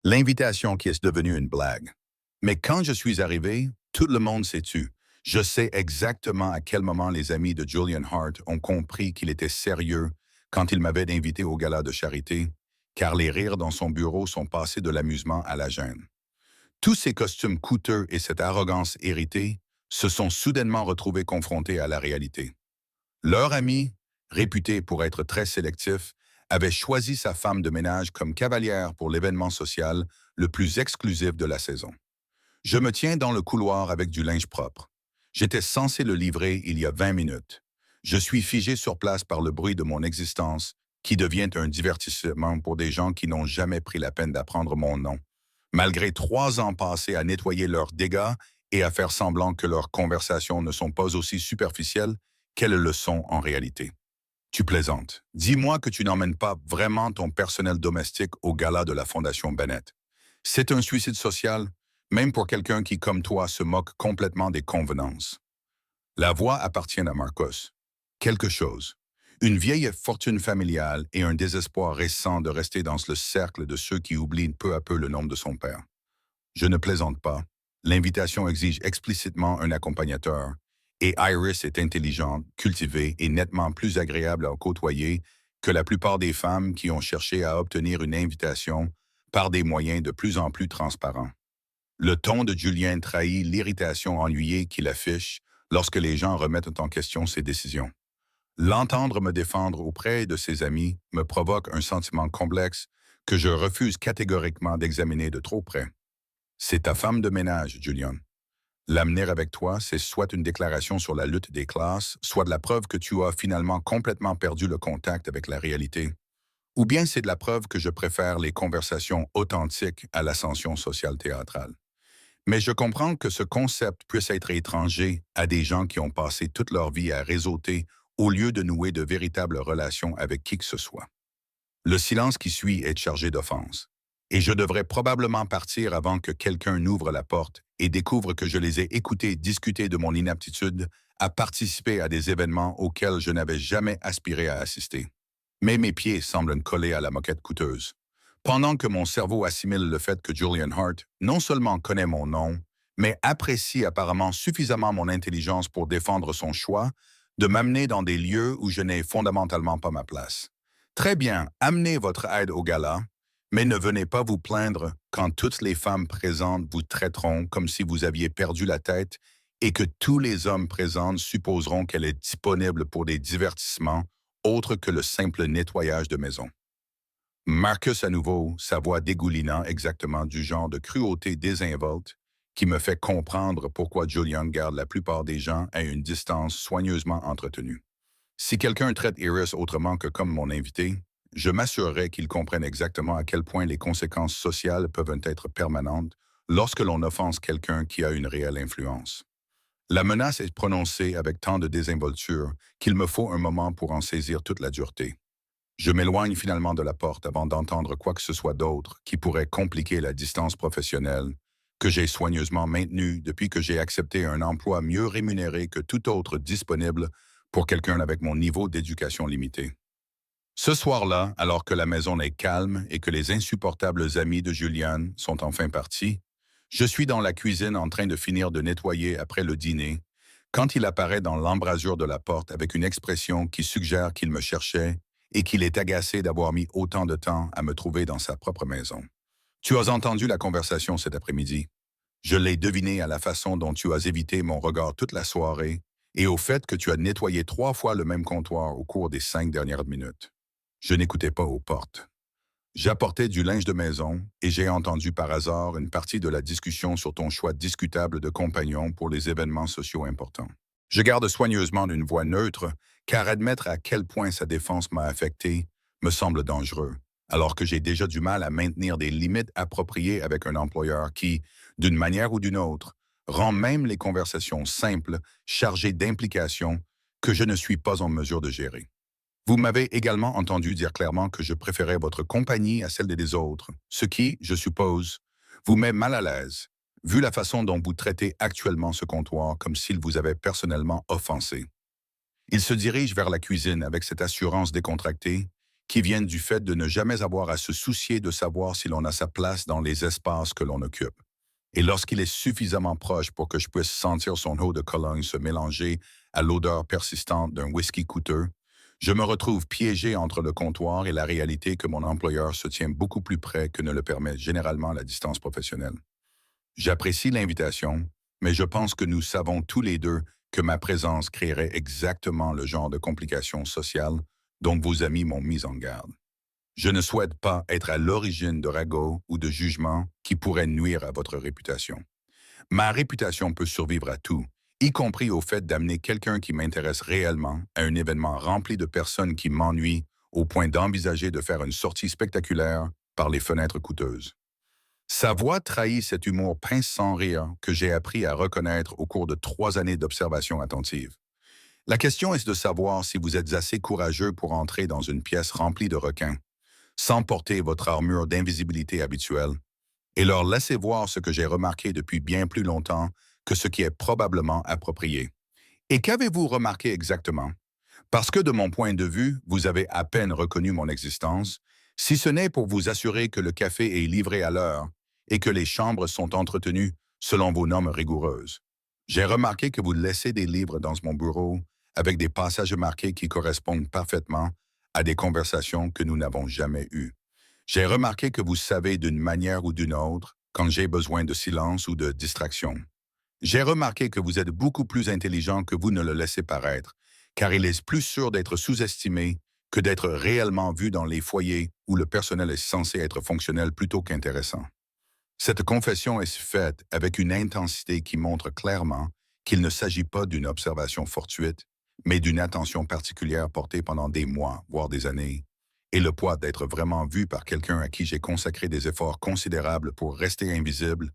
L'invitation qui est devenue une blague. Mais quand je suis arrivé, tout le monde s'est tu. Je sais exactement à quel moment les amis de Julian Hart ont compris qu'il était sérieux quand il m'avait invité au gala de charité, car les rires dans son bureau sont passés de l'amusement à la gêne. Tous ces costumes coûteux et cette arrogance héritée se sont soudainement retrouvés confrontés à la réalité. Leur ami, réputé pour être très sélectif, avait choisi sa femme de ménage comme cavalière pour l'événement social le plus exclusif de la saison. Je me tiens dans le couloir avec du linge propre. J'étais censé le livrer il y a 20 minutes. Je suis figé sur place par le bruit de mon existence, qui devient un divertissement pour des gens qui n'ont jamais pris la peine d'apprendre mon nom, malgré 3 ans passés à nettoyer leurs dégâts et à faire semblant que leurs conversations ne sont pas aussi superficielles qu'elles le sont en réalité. Tu plaisantes. Dis-moi que tu n'emmènes pas vraiment ton personnel domestique au gala de la Fondation Bennett. C'est un suicide social, même pour quelqu'un qui, comme toi, se moque complètement des convenances. La voix appartient à Marcos. Quelque chose. Une vieille fortune familiale et un désespoir récent de rester dans le cercle de ceux qui oublient peu à peu le nom de son père. Je ne plaisante pas. L'invitation exige explicitement un accompagnateur, et Iris est intelligente, cultivée et nettement plus agréable à côtoyer que la plupart des femmes qui ont cherché à obtenir une invitation par des moyens de plus en plus transparents. Le ton de Julien trahit l'irritation ennuyée qu'il affiche lorsque les gens remettent en question ses décisions. L'entendre me défendre auprès de ses amis me provoque un sentiment complexe que je refuse catégoriquement d'examiner de trop près. C'est ta femme de ménage, Julian. L'amener avec toi, c'est soit une déclaration sur la lutte des classes, soit de la preuve que tu as finalement complètement perdu le contact avec la réalité. Ou bien c'est de la preuve que je préfère les conversations authentiques à l'ascension sociale théâtrale. Mais je comprends que ce concept puisse être étranger à des gens qui ont passé toute leur vie à réseauter au lieu de nouer de véritables relations avec qui que ce soit. Le silence qui suit est chargé d'offense. Et je devrais probablement partir avant que quelqu'un n'ouvre la porte et découvre que je les ai écoutés discuter de mon inaptitude à participer à des événements auxquels je n'avais jamais aspiré à assister. Mais mes pieds semblent coller à la moquette coûteuse. Pendant que mon cerveau assimile le fait que Julian Hart non seulement connaît mon nom, mais apprécie apparemment suffisamment mon intelligence pour défendre son choix de m'amener dans des lieux où je n'ai fondamentalement pas ma place. Très bien, amenez votre aide au gala, mais ne venez pas vous plaindre quand toutes les femmes présentes vous traiteront comme si vous aviez perdu la tête et que tous les hommes présents supposeront qu'elle est disponible pour des divertissements autres que le simple nettoyage de maison. Marcus à nouveau, sa voix dégoulinant exactement du genre de cruauté désinvolte qui me fait comprendre pourquoi Julian garde la plupart des gens à une distance soigneusement entretenue. Si quelqu'un traite Iris autrement que comme mon invité, je m'assurerai qu'il comprenne exactement à quel point les conséquences sociales peuvent être permanentes lorsque l'on offense quelqu'un qui a une réelle influence. La menace est prononcée avec tant de désinvolture qu'il me faut un moment pour en saisir toute la dureté. Je m'éloigne finalement de la porte avant d'entendre quoi que ce soit d'autre qui pourrait compliquer la distance professionnelle que j'ai soigneusement maintenue depuis que j'ai accepté un emploi mieux rémunéré que tout autre disponible pour quelqu'un avec mon niveau d'éducation limité. Ce soir-là, alors que la maison est calme et que les insupportables amis de Julian sont enfin partis, je suis dans la cuisine en train de finir de nettoyer après le dîner, quand il apparaît dans l'embrasure de la porte avec une expression qui suggère qu'il me cherchait et qu'il est agacé d'avoir mis autant de temps à me trouver dans sa propre maison. Tu as entendu la conversation cet après-midi. Je l'ai deviné à la façon dont tu as évité mon regard toute la soirée et au fait que tu as nettoyé 3 fois le même comptoir au cours des 5 dernières minutes. Je n'écoutais pas aux portes. J'apportais du linge de maison et j'ai entendu par hasard une partie de la discussion sur ton choix discutable de compagnon pour les événements sociaux importants. Je garde soigneusement une voix neutre, car admettre à quel point sa défense m'a affecté me semble dangereux, alors que j'ai déjà du mal à maintenir des limites appropriées avec un employeur qui, d'une manière ou d'une autre, rend même les conversations simples, chargées d'implications, que je ne suis pas en mesure de gérer. Vous m'avez également entendu dire clairement que je préférais votre compagnie à celle des autres, ce qui, je suppose, vous met mal à l'aise, vu la façon dont vous traitez actuellement ce comptoir comme s'il vous avait personnellement offensé. Il se dirige vers la cuisine avec cette assurance décontractée qui viennent du fait de ne jamais avoir à se soucier de savoir si l'on a sa place dans les espaces que l'on occupe. Et lorsqu'il est suffisamment proche pour que je puisse sentir son eau de Cologne se mélanger à l'odeur persistante d'un whisky coûteux, je me retrouve piégé entre le comptoir et la réalité que mon employeur se tient beaucoup plus près que ne le permet généralement la distance professionnelle. J'apprécie l'invitation, mais je pense que nous savons tous les deux que ma présence créerait exactement le genre de complications sociales dont vos amis m'ont mis en garde. Je ne souhaite pas être à l'origine de ragots ou de jugements qui pourraient nuire à votre réputation. Ma réputation peut survivre à tout, y compris au fait d'amener quelqu'un qui m'intéresse réellement à un événement rempli de personnes qui m'ennuient au point d'envisager de faire une sortie spectaculaire par les fenêtres coûteuses. Sa voix trahit cet humour pince sans rire que j'ai appris à reconnaître au cours de 3 années d'observation attentive. La question est de savoir si vous êtes assez courageux pour entrer dans une pièce remplie de requins, sans porter votre armure d'invisibilité habituelle, et leur laisser voir ce que j'ai remarqué depuis bien plus longtemps que ce qui est probablement approprié. Et qu'avez-vous remarqué exactement? Parce que de mon point de vue, vous avez à peine reconnu mon existence, si ce n'est pour vous assurer que le café est livré à l'heure et que les chambres sont entretenues selon vos normes rigoureuses. J'ai remarqué que vous laissez des livres dans mon bureau avec des passages marqués qui correspondent parfaitement à des conversations que nous n'avons jamais eues. J'ai remarqué que vous savez d'une manière ou d'une autre quand j'ai besoin de silence ou de distraction. J'ai remarqué que vous êtes beaucoup plus intelligent que vous ne le laissez paraître, car il est plus sûr d'être sous-estimé que d'être réellement vu dans les foyers où le personnel est censé être fonctionnel plutôt qu'intéressant. Cette confession est faite avec une intensité qui montre clairement qu'il ne s'agit pas d'une observation fortuite, mais d'une attention particulière portée pendant des mois, voire des années, et le poids d'être vraiment vu par quelqu'un à qui j'ai consacré des efforts considérables pour rester invisible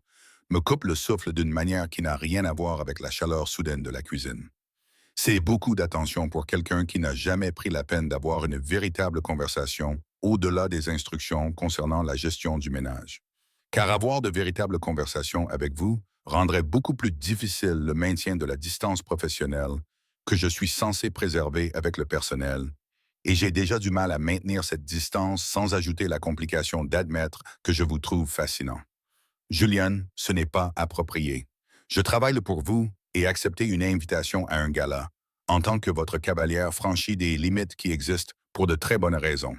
me coupe le souffle d'une manière qui n'a rien à voir avec la chaleur soudaine de la cuisine. C'est beaucoup d'attention pour quelqu'un qui n'a jamais pris la peine d'avoir une véritable conversation au-delà des instructions concernant la gestion du ménage. Car avoir de véritables conversations avec vous rendrait beaucoup plus difficile le maintien de la distance professionnelle que je suis censé préserver avec le personnel, et j'ai déjà du mal à maintenir cette distance sans ajouter la complication d'admettre que je vous trouve fascinant. Julian, ce n'est pas approprié. Je travaille pour vous et accepter une invitation à un gala, en tant que votre cavalière franchit des limites qui existent pour de très bonnes raisons.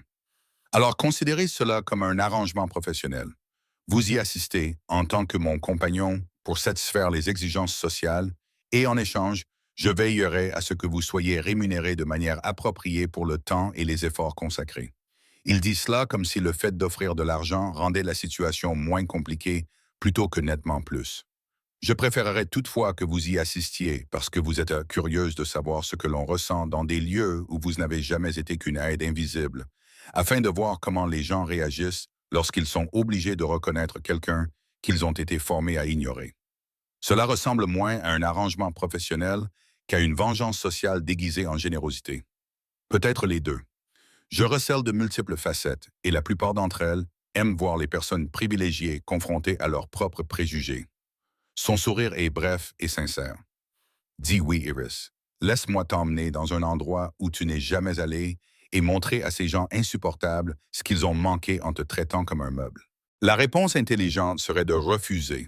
Alors considérez cela comme un arrangement professionnel. Vous y assistez en tant que mon compagnon pour satisfaire les exigences sociales et en échange, je veillerai à ce que vous soyez rémunéré de manière appropriée pour le temps et les efforts consacrés. Il dit cela comme si le fait d'offrir de l'argent rendait la situation moins compliquée plutôt que nettement plus. Je préférerais toutefois que vous y assistiez parce que vous êtes curieuse de savoir ce que l'on ressent dans des lieux où vous n'avez jamais été qu'une aide invisible, afin de voir comment les gens réagissent lorsqu'ils sont obligés de reconnaître quelqu'un qu'ils ont été formés à ignorer. Cela ressemble moins à un arrangement professionnel qu'à une vengeance sociale déguisée en générosité. Peut-être les deux. Je recèle de multiples facettes et la plupart d'entre elles aiment voir les personnes privilégiées confrontées à leurs propres préjugés. Son sourire est bref et sincère. Dis oui, Iris. Laisse-moi t'emmener dans un endroit où tu n'es jamais allé et montrer à ces gens insupportables ce qu'ils ont manqué en te traitant comme un meuble. La réponse intelligente serait de refuser,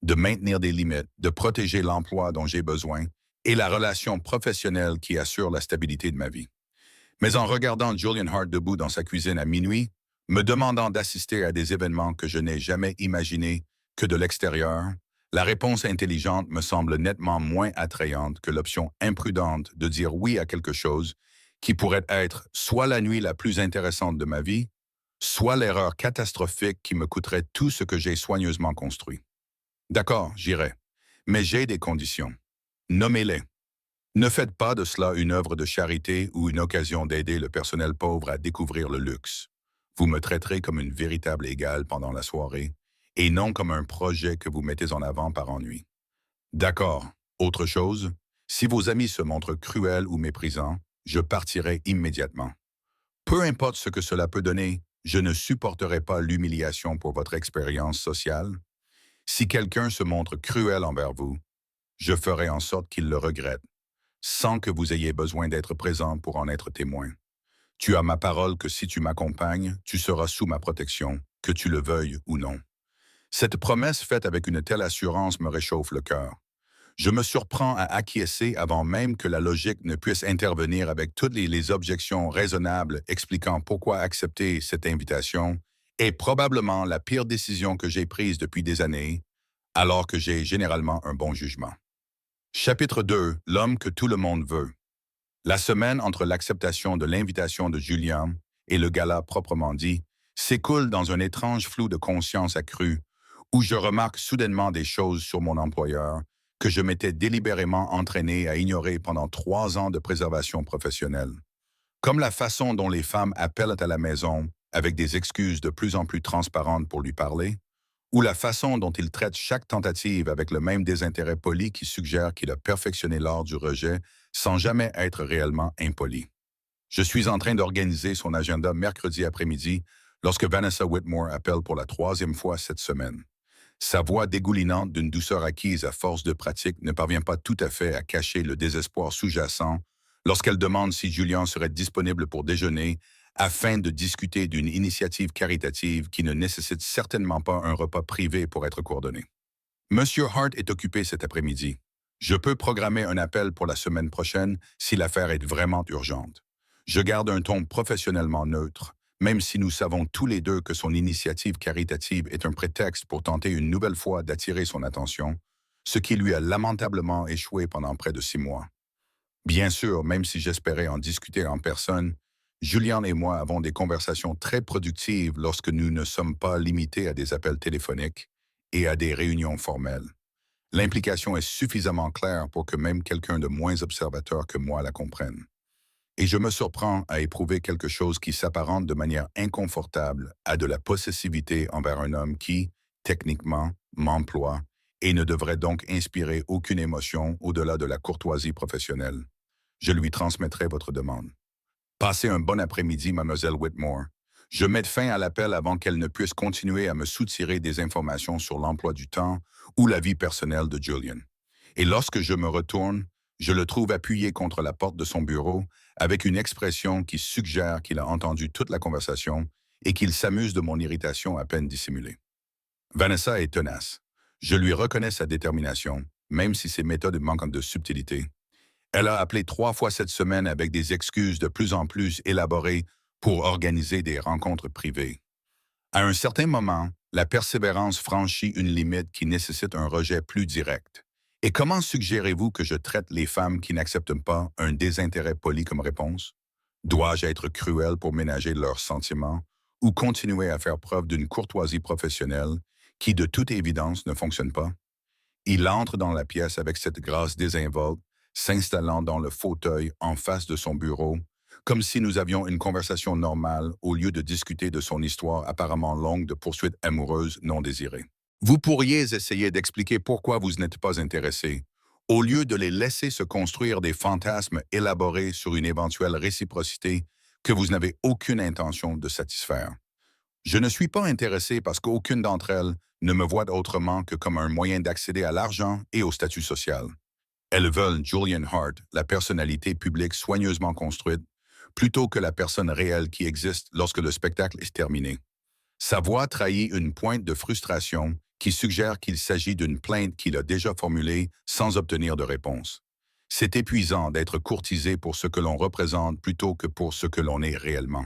de maintenir des limites, de protéger l'emploi dont j'ai besoin et la relation professionnelle qui assure la stabilité de ma vie. Mais en regardant Julian Hart debout dans sa cuisine à minuit, me demandant d'assister à des événements que je n'ai jamais imaginés que de l'extérieur, la réponse intelligente me semble nettement moins attrayante que l'option imprudente de dire oui à quelque chose qui pourrait être soit la nuit la plus intéressante de ma vie, soit l'erreur catastrophique qui me coûterait tout ce que j'ai soigneusement construit. D'accord, j'irai, mais j'ai des conditions. Nommez-les. Ne faites pas de cela une œuvre de charité ou une occasion d'aider le personnel pauvre à découvrir le luxe. Vous me traiterez comme une véritable égale pendant la soirée, et non comme un projet que vous mettez en avant par ennui. D'accord. Autre chose, si vos amis se montrent cruels ou méprisants, je partirai immédiatement. Peu importe ce que cela peut donner, je ne supporterai pas l'humiliation pour votre expérience sociale. Si quelqu'un se montre cruel envers vous, je ferai en sorte qu'il le regrette, sans que vous ayez besoin d'être présent pour en être témoin. Tu as ma parole que si tu m'accompagnes, tu seras sous ma protection, que tu le veuilles ou non. Cette promesse faite avec une telle assurance me réchauffe le cœur. Je me surprends à acquiescer avant même que la logique ne puisse intervenir avec toutes les objections raisonnables expliquant pourquoi accepter cette invitation est probablement la pire décision que j'ai prise depuis des années, alors que j'ai généralement un bon jugement. Chapitre 2. L'homme que tout le monde veut. La semaine entre l'acceptation de l'invitation de Julien et le gala proprement dit s'écoule dans un étrange flou de conscience accrue où je remarque soudainement des choses sur mon employeur que je m'étais délibérément entraîné à ignorer pendant 3 ans de préservation professionnelle. Comme la façon dont les femmes appellent à la maison avec des excuses de plus en plus transparentes pour lui parler, ou la façon dont il traite chaque tentative avec le même désintérêt poli qui suggère qu'il a perfectionné l'art du rejet sans jamais être réellement impoli. Je suis en train d'organiser son agenda mercredi après-midi lorsque Vanessa Whitmore appelle pour la 3e fois cette semaine. Sa voix dégoulinante d'une douceur acquise à force de pratique ne parvient pas tout à fait à cacher le désespoir sous-jacent lorsqu'elle demande si Julien serait disponible pour déjeuner afin de discuter d'une initiative caritative qui ne nécessite certainement pas un repas privé pour être coordonné. Monsieur Hart est occupé cet après-midi. Je peux programmer un appel pour la semaine prochaine si l'affaire est vraiment urgente. Je garde un ton professionnellement neutre, même si nous savons tous les deux que son initiative caritative est un prétexte pour tenter une nouvelle fois d'attirer son attention, ce qui lui a lamentablement échoué pendant près de 6 mois. Bien sûr, même si j'espérais en discuter en personne, Julian et moi avons des conversations très productives lorsque nous ne sommes pas limités à des appels téléphoniques et à des réunions formelles. L'implication est suffisamment claire pour que même quelqu'un de moins observateur que moi la comprenne. Et je me surprends à éprouver quelque chose qui s'apparente de manière inconfortable à de la possessivité envers un homme qui, techniquement, m'emploie et ne devrait donc inspirer aucune émotion au-delà de la courtoisie professionnelle. Je lui transmettrai votre demande. Passez un bon après-midi, mademoiselle Whitmore. Je mets fin à l'appel avant qu'elle ne puisse continuer à me soutirer des informations sur l'emploi du temps ou la vie personnelle de Julian. Et lorsque je me retourne, je le trouve appuyé contre la porte de son bureau avec une expression qui suggère qu'il a entendu toute la conversation et qu'il s'amuse de mon irritation à peine dissimulée. Vanessa est tenace. Je lui reconnais sa détermination, même si ses méthodes manquent de subtilité. Elle a appelé 3 fois cette semaine avec des excuses de plus en plus élaborées pour organiser des rencontres privées. À un certain moment, la persévérance franchit une limite qui nécessite un rejet plus direct. Et comment suggérez-vous que je traite les femmes qui n'acceptent pas un désintérêt poli comme réponse? Dois-je être cruel pour ménager leurs sentiments ou continuer à faire preuve d'une courtoisie professionnelle qui, de toute évidence, ne fonctionne pas? Il entre dans la pièce avec cette grâce désinvolte, s'installant dans le fauteuil en face de son bureau, comme si nous avions une conversation normale au lieu de discuter de son histoire apparemment longue de poursuites amoureuses non désirées. Vous pourriez essayer d'expliquer pourquoi vous n'êtes pas intéressé, au lieu de les laisser se construire des fantasmes élaborés sur une éventuelle réciprocité que vous n'avez aucune intention de satisfaire. Je ne suis pas intéressé parce qu'aucune d'entre elles ne me voit autrement que comme un moyen d'accéder à l'argent et au statut social. Elles veulent Julian Hart, la personnalité publique soigneusement construite, plutôt que la personne réelle qui existe lorsque le spectacle est terminé. Sa voix trahit une pointe de frustration qui suggère qu'il s'agit d'une plainte qu'il a déjà formulée sans obtenir de réponse. C'est épuisant d'être courtisé pour ce que l'on représente plutôt que pour ce que l'on est réellement.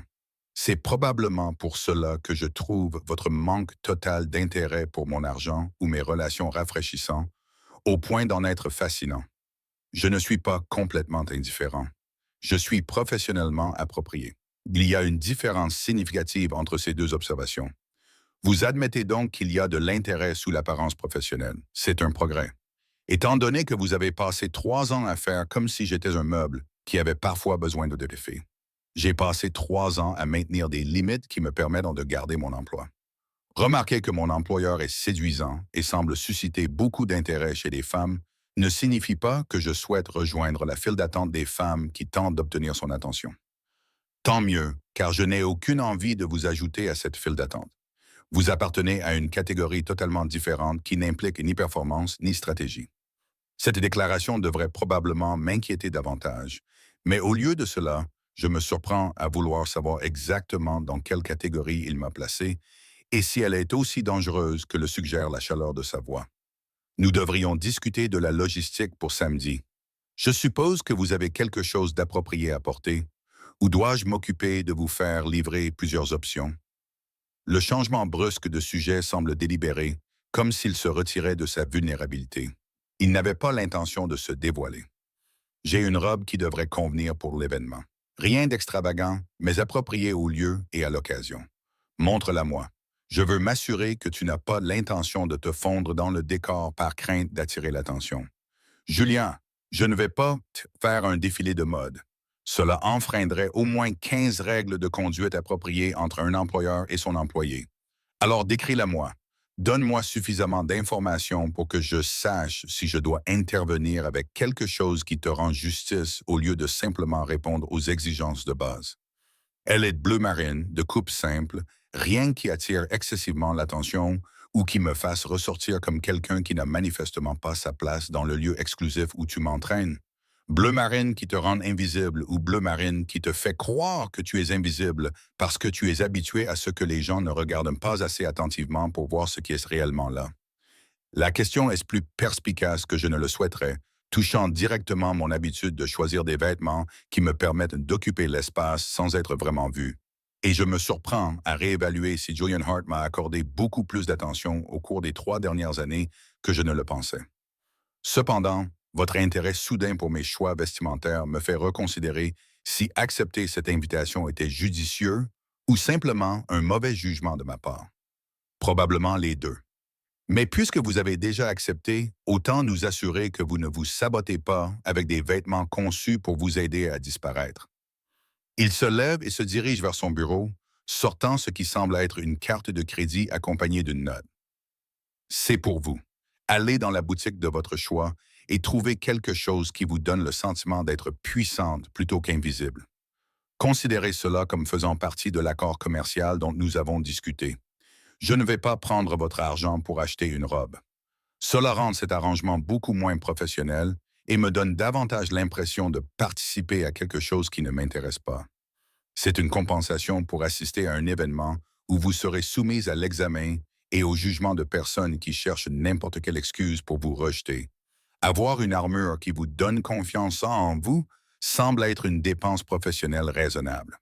C'est probablement pour cela que je trouve votre manque total d'intérêt pour mon argent ou mes relations rafraîchissant, au point d'en être fascinant. Je ne suis pas complètement indifférent. Je suis professionnellement approprié. Il y a une différence significative entre ces deux observations. Vous admettez donc qu'il y a de l'intérêt sous l'apparence professionnelle. C'est un progrès. Étant donné que vous avez passé 3 ans à faire comme si j'étais un meuble qui avait parfois besoin de défait. J'ai passé 3 ans à maintenir des limites qui me permettent de garder mon emploi. Remarquez que mon employeur est séduisant et semble susciter beaucoup d'intérêt chez les femmes ne signifie pas que je souhaite rejoindre la file d'attente des femmes qui tentent d'obtenir son attention. Tant mieux, car je n'ai aucune envie de vous ajouter à cette file d'attente. Vous appartenez à une catégorie totalement différente qui n'implique ni performance ni stratégie. Cette déclaration devrait probablement m'inquiéter davantage, mais au lieu de cela, Je me surprends à vouloir savoir exactement dans quelle catégorie il m'a placé et si elle est aussi dangereuse que le suggère la chaleur de sa voix. Nous devrions discuter de la logistique pour samedi. Je suppose que vous avez quelque chose d'approprié à porter, ou dois-je m'occuper de vous faire livrer plusieurs options? Le changement brusque de sujet semble délibéré, comme s'il se retirait de sa vulnérabilité. Il n'avait pas l'intention de se dévoiler. J'ai une robe qui devrait convenir pour l'événement. Rien d'extravagant, mais approprié au lieu et à l'occasion. Montre-la-moi. Je veux m'assurer que tu n'as pas l'intention de te fondre dans le décor par crainte d'attirer l'attention. Julien, je ne vais pas faire un défilé de mode. Cela enfreindrait au moins 15 règles de conduite appropriées entre un employeur et son employé. Alors décris-la-moi. Donne-moi suffisamment d'informations pour que je sache si je dois intervenir avec quelque chose qui te rend justice au lieu de simplement répondre aux exigences de base. Elle est bleu marine, de coupe simple, rien qui attire excessivement l'attention ou qui me fasse ressortir comme quelqu'un qui n'a manifestement pas sa place dans le lieu exclusif où tu m'entraînes. Bleu marine qui te rend invisible ou bleu marine qui te fait croire que tu es invisible parce que tu es habitué à ce que les gens ne regardent pas assez attentivement pour voir ce qui est réellement là. La question est plus perspicace que je ne le souhaiterais, touchant directement mon habitude de choisir des vêtements qui me permettent d'occuper l'espace sans être vraiment vu. Et je me surprends à réévaluer si Julian Hart m'a accordé beaucoup plus d'attention au cours des 3 dernières années que je ne le pensais. Cependant, votre intérêt soudain pour mes choix vestimentaires me fait reconsidérer si accepter cette invitation était judicieux ou simplement un mauvais jugement de ma part. Probablement les deux. Mais puisque vous avez déjà accepté, autant nous assurer que vous ne vous sabotez pas avec des vêtements conçus pour vous aider à disparaître. Il se lève et se dirige vers son bureau, sortant ce qui semble être une carte de crédit accompagnée d'une note. C'est pour vous. Allez dans la boutique de votre choix et trouvez quelque chose qui vous donne le sentiment d'être puissante plutôt qu'invisible. Considérez cela comme faisant partie de l'accord commercial dont nous avons discuté. Je ne vais pas prendre votre argent pour acheter une robe. Cela rend cet arrangement beaucoup moins professionnel et me donne davantage l'impression de participer à quelque chose qui ne m'intéresse pas. C'est une compensation pour assister à un événement où vous serez soumise à l'examen et au jugement de personnes qui cherchent n'importe quelle excuse pour vous rejeter. Avoir une armure qui vous donne confiance en vous semble être une dépense professionnelle raisonnable.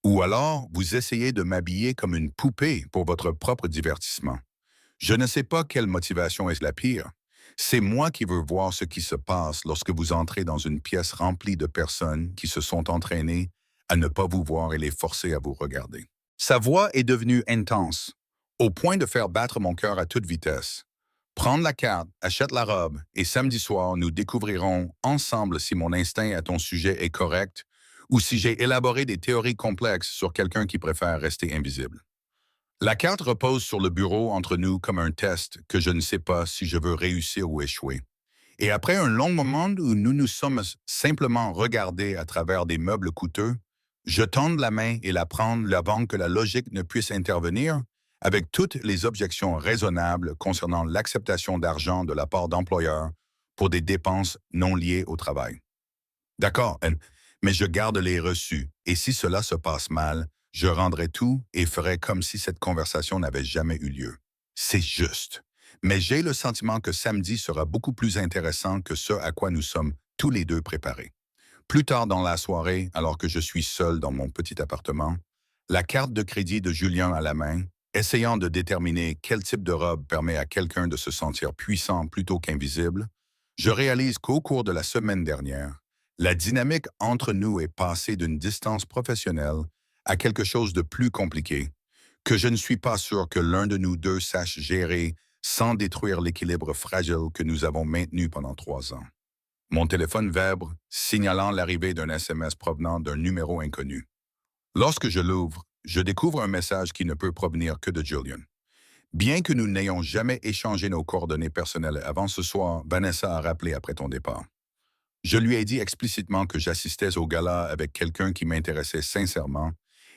Ou alors, vous essayez de m'habiller comme une poupée pour votre propre divertissement. Je ne sais pas quelle motivation est la pire. C'est moi qui veux voir ce qui se passe lorsque vous entrez dans une pièce remplie de personnes qui se sont entraînées à ne pas vous voir et les forcer à vous regarder. Sa voix est devenue intense, au point de faire battre mon cœur à toute vitesse. Prendre la carte, achète la robe, et samedi soir, nous découvrirons ensemble si mon instinct à ton sujet est correct ou si j'ai élaboré des théories complexes sur quelqu'un qui préfère rester invisible. La carte repose sur le bureau entre nous comme un test que je ne sais pas si je veux réussir ou échouer. Et après un long moment où nous nous sommes simplement regardés à travers des meubles coûteux, je tends la main et la prendre avant que la logique ne puisse intervenir avec toutes les objections raisonnables concernant l'acceptation d'argent de la part d'employeurs pour des dépenses non liées au travail. D'accord, mais je garde les reçus, et si cela se passe mal, je rendrai tout et ferai comme si cette conversation n'avait jamais eu lieu. C'est juste. Mais j'ai le sentiment que samedi sera beaucoup plus intéressant que ce à quoi nous sommes tous les deux préparés. Plus tard dans la soirée, alors que je suis seul dans mon petit appartement, la carte de crédit de Julien à la main, essayant de déterminer quel type de robe permet à quelqu'un de se sentir puissant plutôt qu'invisible, je réalise qu'au cours de la semaine dernière, la dynamique entre nous est passée d'une distance professionnelle à quelque chose de plus compliqué, que je ne suis pas sûr que l'un de nous deux sache gérer sans détruire l'équilibre fragile que nous avons maintenu pendant 3 ans. Mon téléphone vibre, signalant l'arrivée d'un SMS provenant d'un numéro inconnu. Lorsque je l'ouvre, je découvre un message qui ne peut provenir que de Julian. Bien que nous n'ayons jamais échangé nos coordonnées personnelles avant ce soir, Vanessa a rappelé après ton départ. Je lui ai dit explicitement que j'assistais au gala avec quelqu'un qui m'intéressait sincèrement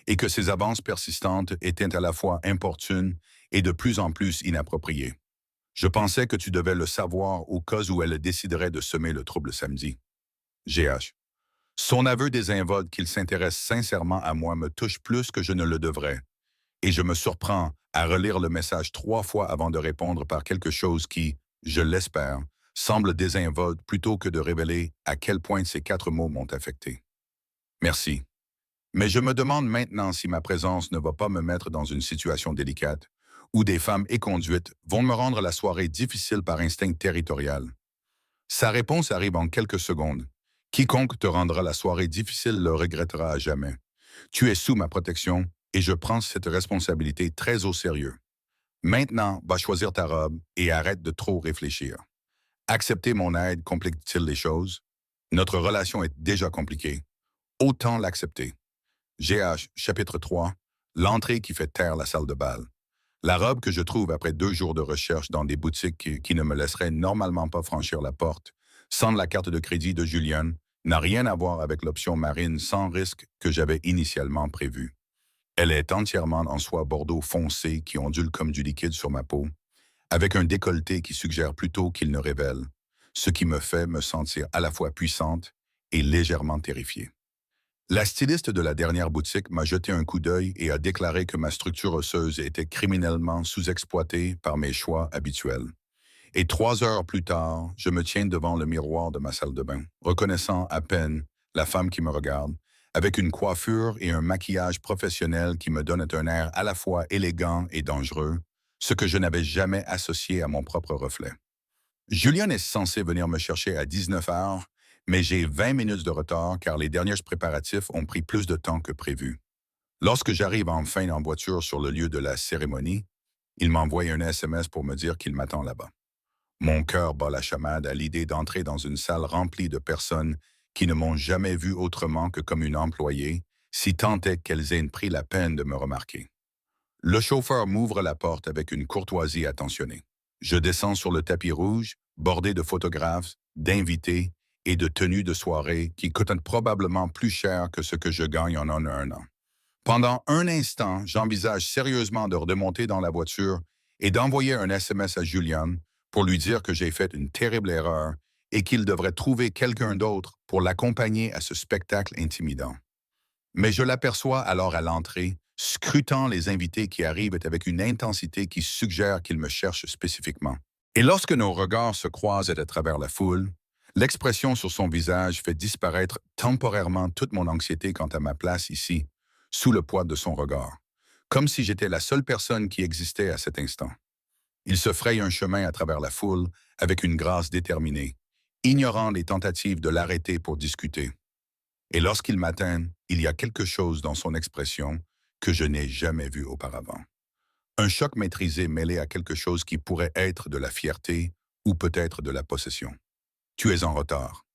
et que ses avances persistantes étaient à la fois importunes et de plus en plus inappropriées. Je pensais que tu devais le savoir au cas où elle déciderait de semer le trouble samedi. GH. Son aveu désinvolte qu'il s'intéresse sincèrement à moi me touche plus que je ne le devrais, et je me surprends à relire le message 3 fois avant de répondre par quelque chose qui, je l'espère, semble désinvolte plutôt que de révéler à quel point ces 4 mots m'ont affecté. Merci. Mais je me demande maintenant si ma présence ne va pas me mettre dans une situation délicate, où des femmes éconduites vont me rendre la soirée difficile par instinct territorial. Sa réponse arrive en quelques secondes. Quiconque te rendra la soirée difficile le regrettera à jamais. Tu es sous ma protection et je prends cette responsabilité très au sérieux. Maintenant, va choisir ta robe et arrête de trop réfléchir. Accepter mon aide complique-t-il les choses? Notre relation est déjà compliquée. Autant l'accepter. GH, chapitre 3, l'entrée qui fait taire la salle de bal. La robe que je trouve après 2 jours de recherche dans des boutiques qui ne me laisseraient normalement pas franchir la porte, sans la carte de crédit de Julian, n'a rien à voir avec l'option marine sans risque que j'avais initialement prévue. Elle est entièrement en soie bordeaux foncé qui ondule comme du liquide sur ma peau, avec un décolleté qui suggère plutôt qu'il ne révèle, ce qui me fait me sentir à la fois puissante et légèrement terrifiée. La styliste de la dernière boutique m'a jeté un coup d'œil et a déclaré que ma structure osseuse était criminellement sous-exploitée par mes choix habituels. Et 3 heures plus tard, je me tiens devant le miroir de ma salle de bain, reconnaissant à peine la femme qui me regarde, avec une coiffure et un maquillage professionnel qui me donnent un air à la fois élégant et dangereux, ce que je n'avais jamais associé à mon propre reflet. Julian est censé venir me chercher à 19 heures, mais j'ai 20 minutes de retard car les derniers préparatifs ont pris plus de temps que prévu. Lorsque j'arrive enfin en voiture sur le lieu de la cérémonie, il m'envoie un SMS pour me dire qu'il m'attend là-bas. Mon cœur bat la chamade à l'idée d'entrer dans une salle remplie de personnes qui ne m'ont jamais vu autrement que comme une employée, si tant est qu'elles aient pris la peine de me remarquer. Le chauffeur m'ouvre la porte avec une courtoisie attentionnée. Je descends sur le tapis rouge, bordé de photographes, d'invités et de tenues de soirée qui coûtent probablement plus cher que ce que je gagne en un an. Pendant un instant, j'envisage sérieusement de remonter dans la voiture et d'envoyer un SMS à Julian pour lui dire que j'ai fait une terrible erreur et qu'il devrait trouver quelqu'un d'autre pour l'accompagner à ce spectacle intimidant. Mais je l'aperçois alors à l'entrée, scrutant les invités qui arrivent avec une intensité qui suggère qu'ils me cherchent spécifiquement. Et lorsque nos regards se croisent à travers la foule, l'expression sur son visage fait disparaître temporairement toute mon anxiété quant à ma place ici, sous le poids de son regard, comme si j'étais la seule personne qui existait à cet instant. Il se fraye un chemin à travers la foule avec une grâce déterminée, ignorant les tentatives de l'arrêter pour discuter. Et lorsqu'il m'atteint, il y a quelque chose dans son expression que je n'ai jamais vu auparavant. Un choc maîtrisé mêlé à quelque chose qui pourrait être de la fierté ou peut-être de la possession. Tu es en retard.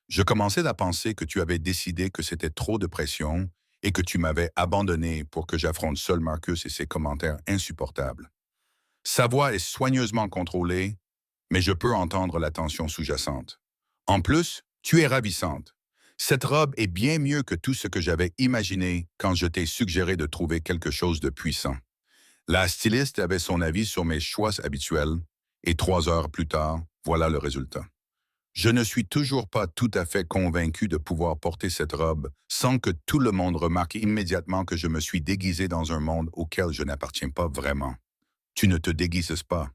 Je commençais à penser que tu avais décidé que c'était trop de pression et que tu m'avais abandonné pour que j'affronte seul Marcus et ses commentaires insupportables. Sa voix est soigneusement contrôlée, mais je peux entendre la tension sous-jacente. En plus, tu es ravissante. Cette robe est bien mieux que tout ce que j'avais imaginé quand je t'ai suggéré de trouver quelque chose de puissant. La styliste avait son avis sur mes choix habituels, et 3 heures plus tard, voilà le résultat. Je ne suis toujours pas tout à fait convaincu de pouvoir porter cette robe sans que tout le monde remarque immédiatement que je me suis déguisé dans un monde auquel je n'appartiens pas vraiment. Tu ne te déguises pas.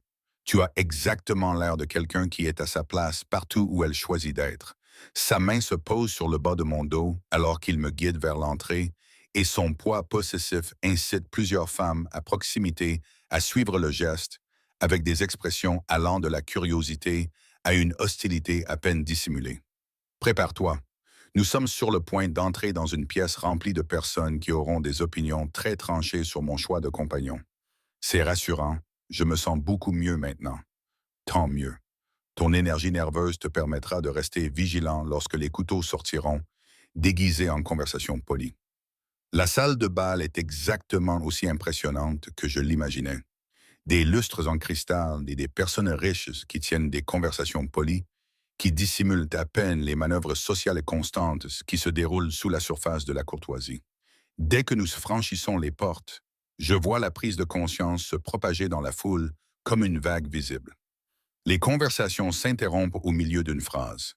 Tu as exactement l'air de quelqu'un qui est à sa place partout où elle choisit d'être. Sa main se pose sur le bas de mon dos alors qu'il me guide vers l'entrée et son poids possessif incite plusieurs femmes à proximité à suivre le geste avec des expressions allant de la curiosité à une hostilité à peine dissimulée. Prépare-toi. Nous sommes sur le point d'entrer dans une pièce remplie de personnes qui auront des opinions très tranchées sur mon choix de compagnon. C'est rassurant, je me sens beaucoup mieux maintenant. Tant mieux. Ton énergie nerveuse te permettra de rester vigilant lorsque les couteaux sortiront, déguisés en conversation polie. La salle de bal est exactement aussi impressionnante que je l'imaginais. Des lustres en cristal et des personnes riches qui tiennent des conversations polies, qui dissimulent à peine les manœuvres sociales et constantes qui se déroulent sous la surface de la courtoisie. Dès que nous franchissons les portes, je vois la prise de conscience se propager dans la foule comme une vague visible. Les conversations s'interrompent au milieu d'une phrase.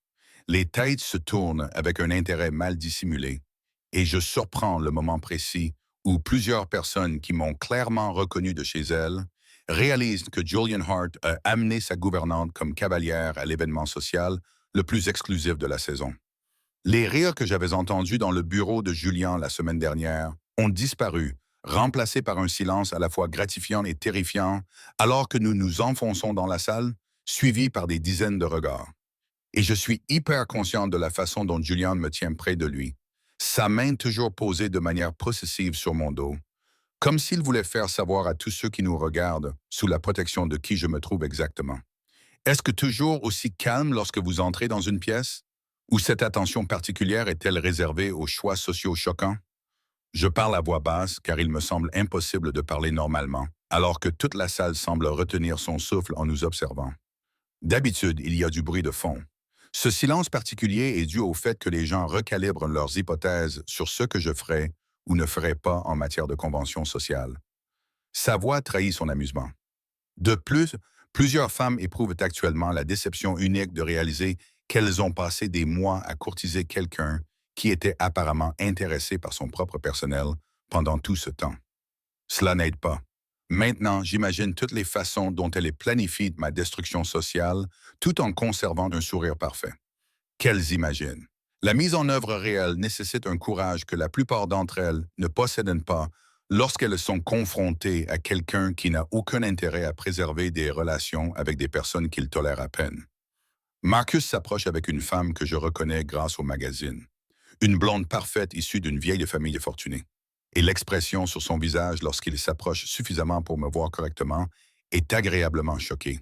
Les têtes se tournent avec un intérêt mal dissimulé, et je surprends le moment précis où plusieurs personnes qui m'ont clairement reconnu de chez elles réalisent que Julian Hart a amené sa gouvernante comme cavalière à l'événement social le plus exclusif de la saison. Les rires que j'avais entendus dans le bureau de Julian la semaine dernière ont disparu, remplacés par un silence à la fois gratifiant et terrifiant, alors que nous nous enfonçons dans la salle, suivis par des dizaines de regards. Et je suis hyper conscient de la façon dont Julian me tient près de lui, sa main toujours posée de manière possessive sur mon dos, comme s'il voulait faire savoir à tous ceux qui nous regardent sous la protection de qui je me trouve exactement. Est-ce que toujours aussi calme lorsque vous entrez dans une pièce? Ou cette attention particulière est-elle réservée aux choix sociaux choquants? Je parle à voix basse car il me semble impossible de parler normalement, alors que toute la salle semble retenir son souffle en nous observant. D'habitude, il y a du bruit de fond. Ce silence particulier est dû au fait que les gens recalibrent leurs hypothèses sur ce que je ferai ou ne ferai pas en matière de convention sociale. Sa voix trahit son amusement. De plus, plusieurs femmes éprouvent actuellement la déception unique de réaliser qu'elles ont passé des mois à courtiser quelqu'un qui était apparemment intéressé par son propre personnel pendant tout ce temps. Cela n'aide pas. Maintenant, j'imagine toutes les façons dont elle planifie ma destruction sociale tout en conservant un sourire parfait. Qu'elles imaginent. La mise en œuvre réelle nécessite un courage que la plupart d'entre elles ne possèdent pas lorsqu'elles sont confrontées à quelqu'un qui n'a aucun intérêt à préserver des relations avec des personnes qu'il tolère à peine. Marcus s'approche avec une femme que je reconnais grâce au magazine. Une blonde parfaite issue d'une vieille famille fortunée. Et l'expression sur son visage lorsqu'il s'approche suffisamment pour me voir correctement est agréablement choquée,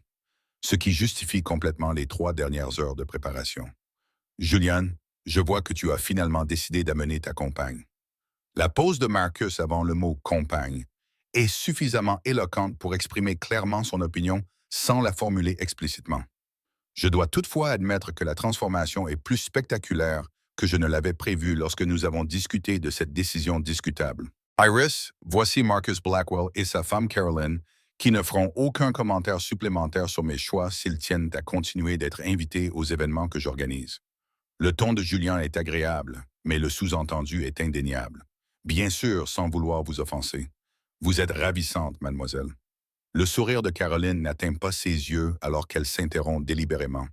ce qui justifie complètement les 3 dernières heures de préparation. Julian, je vois que tu as finalement décidé d'amener ta compagne. La pose de Marcus avant le mot compagne est suffisamment éloquente pour exprimer clairement son opinion sans la formuler explicitement. Je dois toutefois admettre que la transformation est plus spectaculaire que je ne l'avais prévu lorsque nous avons discuté de cette décision discutable. Iris, voici Marcus Blackwell et sa femme Carolyn, qui ne feront aucun commentaire supplémentaire sur mes choix s'ils tiennent à continuer d'être invités aux événements que j'organise. Le ton de Julien est agréable, mais le sous-entendu est indéniable. Bien sûr, sans vouloir vous offenser. Vous êtes ravissante, mademoiselle. Le sourire de Caroline n'atteint pas ses yeux alors qu'elle s'interrompt délibérément,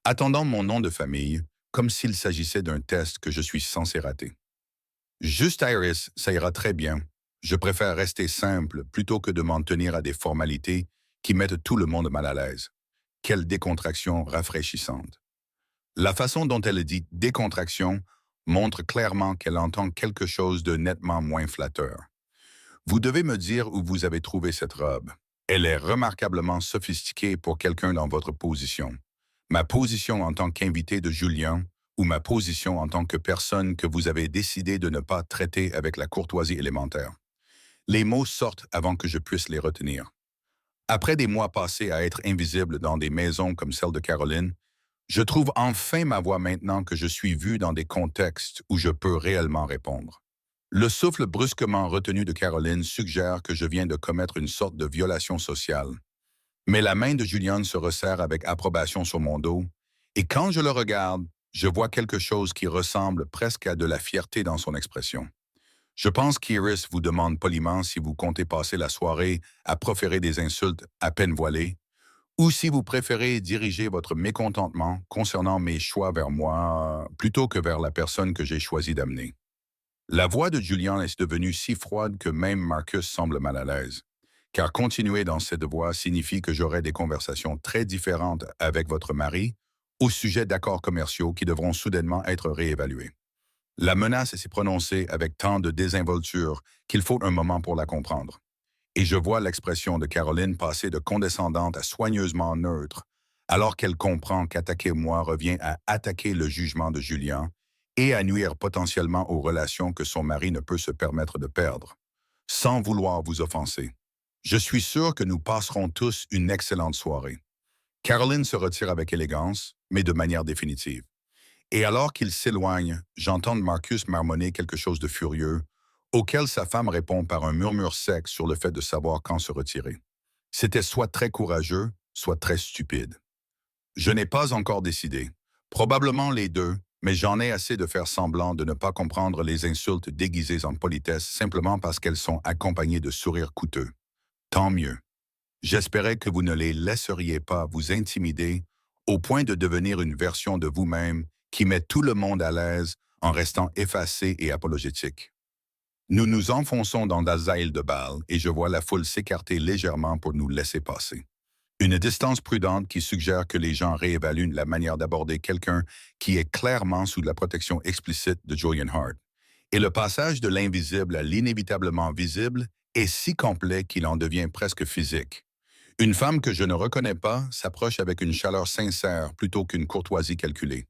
attendant mon nom de famille, comme s'il s'agissait d'un test que je suis censé rater. Juste Iris, ça ira très bien. Je préfère rester simple plutôt que de m'en tenir à des formalités qui mettent tout le monde mal à l'aise. Quelle décontraction rafraîchissante. La façon dont elle dit décontraction montre clairement qu'elle entend quelque chose de nettement moins flatteur. Vous devez me dire où vous avez trouvé cette robe. Elle est remarquablement sophistiquée pour quelqu'un dans votre position. Ma position en tant qu'invité de Julien ou ma position en tant que personne que vous avez décidé de ne pas traiter avec la courtoisie élémentaire. Les mots sortent avant que je puisse les retenir. Après des mois passés à être invisible dans des maisons comme celle de Caroline, je trouve enfin ma voix maintenant que je suis vu dans des contextes où je peux réellement répondre. Le souffle brusquement retenu de Caroline suggère que je viens de commettre une sorte de violation sociale. Mais la main de Julian se resserre avec approbation sur mon dos, et quand je le regarde, je vois quelque chose qui ressemble presque à de la fierté dans son expression. Je pense qu'Iris vous demande poliment si vous comptez passer la soirée à proférer des insultes à peine voilées, ou si vous préférez diriger votre mécontentement concernant mes choix vers moi plutôt que vers la personne que j'ai choisi d'amener. La voix de Julian est devenue si froide que même Marcus semble mal à l'aise, car continuer dans cette voie signifie que j'aurai des conversations très différentes avec votre mari au sujet d'accords commerciaux qui devront soudainement être réévalués. La menace s'est prononcée avec tant de désinvolture qu'il faut un moment pour la comprendre. Et je vois l'expression de Caroline passer de condescendante à soigneusement neutre, alors qu'elle comprend qu'attaquer moi revient à attaquer le jugement de Julien et à nuire potentiellement aux relations que son mari ne peut se permettre de perdre, sans vouloir vous offenser. Je suis sûr que nous passerons tous une excellente soirée. Caroline se retire avec élégance, mais de manière définitive. Et alors qu'il s'éloigne, j'entends Marcus marmonner quelque chose de furieux, auquel sa femme répond par un murmure sec sur le fait de savoir quand se retirer. C'était soit très courageux, soit très stupide. Je n'ai pas encore décidé. Probablement les deux, mais j'en ai assez de faire semblant de ne pas comprendre les insultes déguisées en politesse simplement parce qu'elles sont accompagnées de sourires coûteux. Tant mieux. J'espérais que vous ne les laisseriez pas vous intimider au point de devenir une version de vous-même qui met tout le monde à l'aise en restant effacé et apologétique. Nous nous enfonçons dans Dazaïl de Bâle et je vois la foule s'écarter légèrement pour nous laisser passer. Une distance prudente qui suggère que les gens réévaluent la manière d'aborder quelqu'un qui est clairement sous la protection explicite de Julian Hart. Et le passage de l'invisible à l'inévitablement visible est si complet qu'il en devient presque physique. Une femme que je ne reconnais pas s'approche avec une chaleur sincère plutôt qu'une courtoisie calculée.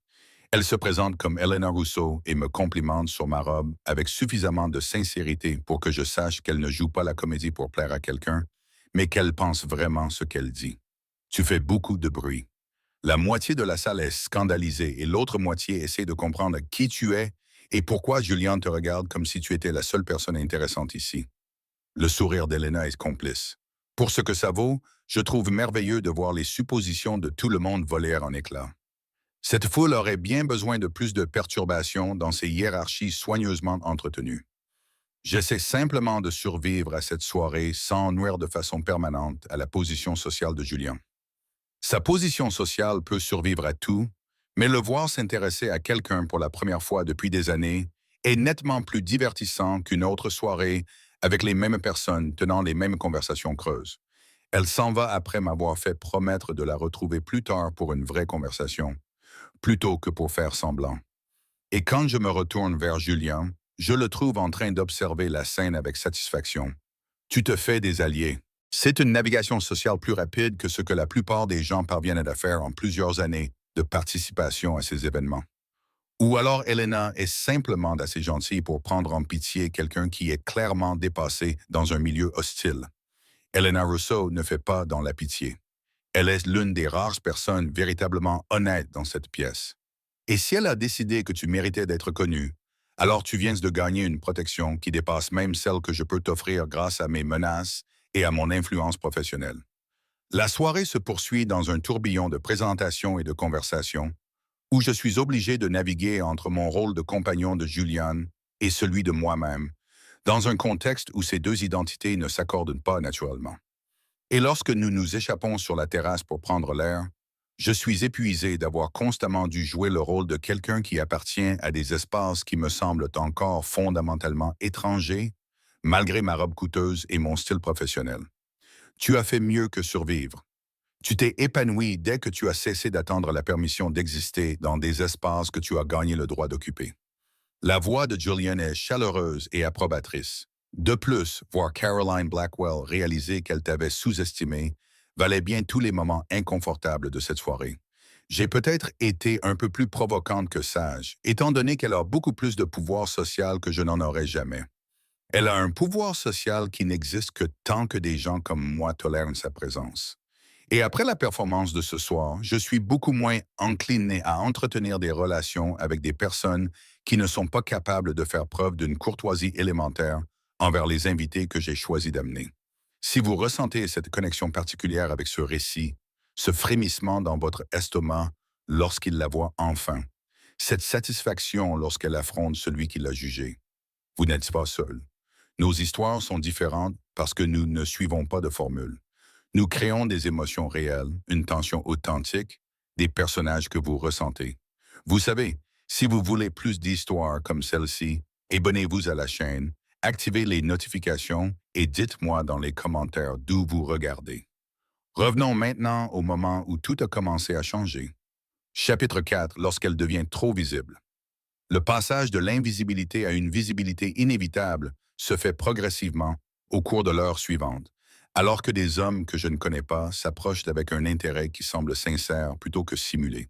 Elle se présente comme Elena Rousseau et me complimente sur ma robe avec suffisamment de sincérité pour que je sache qu'elle ne joue pas la comédie pour plaire à quelqu'un, mais qu'elle pense vraiment ce qu'elle dit. Tu fais beaucoup de bruit. La moitié de la salle est scandalisée et l'autre moitié essaie de comprendre qui tu es et pourquoi Julian te regarde comme si tu étais la seule personne intéressante ici. Le sourire d'Elena est complice. Pour ce que ça vaut, je trouve merveilleux de voir les suppositions de tout le monde voler en éclats. Cette foule aurait bien besoin de plus de perturbations dans ces hiérarchies soigneusement entretenues. J'essaie simplement de survivre à cette soirée sans nuire de façon permanente à la position sociale de Julien. Sa position sociale peut survivre à tout, mais le voir s'intéresser à quelqu'un pour la première fois depuis des années est nettement plus divertissant qu'une autre soirée avec les mêmes personnes tenant les mêmes conversations creuses. Elle s'en va après m'avoir fait promettre de la retrouver plus tard pour une vraie conversation, plutôt que pour faire semblant. Et quand je me retourne vers Julien, je le trouve en train d'observer la scène avec satisfaction. Tu te fais des alliés. C'est une navigation sociale plus rapide que ce que la plupart des gens parviennent à faire en plusieurs années de participation à ces événements. Ou alors Elena est simplement assez gentille pour prendre en pitié quelqu'un qui est clairement dépassé dans un milieu hostile. Elena Rousseau ne fait pas dans la pitié. Elle est l'une des rares personnes véritablement honnêtes dans cette pièce. Et si elle a décidé que tu méritais d'être connue, alors tu viens de gagner une protection qui dépasse même celle que je peux t'offrir grâce à mes menaces et à mon influence professionnelle. La soirée se poursuit dans un tourbillon de présentations et de conversations, où je suis obligé de naviguer entre mon rôle de compagnon de Julian et celui de moi-même, dans un contexte où ces deux identités ne s'accordent pas naturellement. Et lorsque nous nous échappons sur la terrasse pour prendre l'air, je suis épuisé d'avoir constamment dû jouer le rôle de quelqu'un qui appartient à des espaces qui me semblent encore fondamentalement étrangers, malgré ma robe coûteuse et mon style professionnel. Tu as fait mieux que survivre. Tu t'es épanoui dès que tu as cessé d'attendre la permission d'exister dans des espaces que tu as gagné le droit d'occuper. La voix de Julian est chaleureuse et approbatrice. De plus, voir Caroline Blackwell réaliser qu'elle t'avait sous-estimé valait bien tous les moments inconfortables de cette soirée. J'ai peut-être été un peu plus provocante que sage, étant donné qu'elle a beaucoup plus de pouvoir social que je n'en aurais jamais. Elle a un pouvoir social qui n'existe que tant que des gens comme moi tolèrent sa présence. Et après la performance de ce soir, je suis beaucoup moins incliné à entretenir des relations avec des personnes qui ne sont pas capables de faire preuve d'une courtoisie élémentaire envers les invités que j'ai choisi d'amener. Si vous ressentez cette connexion particulière avec ce récit, ce frémissement dans votre estomac lorsqu'il la voit enfin, cette satisfaction lorsqu'elle affronte celui qui l'a jugée, vous n'êtes pas seul. Nos histoires sont différentes parce que nous ne suivons pas de formule. Nous créons des émotions réelles, une tension authentique, des personnages que vous ressentez. Vous savez, si vous voulez plus d'histoires comme celle-ci, abonnez-vous à la chaîne, activez les notifications et dites-moi dans les commentaires d'où vous regardez. Revenons maintenant au moment où tout a commencé à changer. Chapitre 4, lorsqu'elle devient trop visible. Le passage de l'invisibilité à une visibilité inévitable se fait progressivement au cours de l'heure suivante, alors que des hommes que je ne connais pas s'approchent avec un intérêt qui semble sincère plutôt que simulé.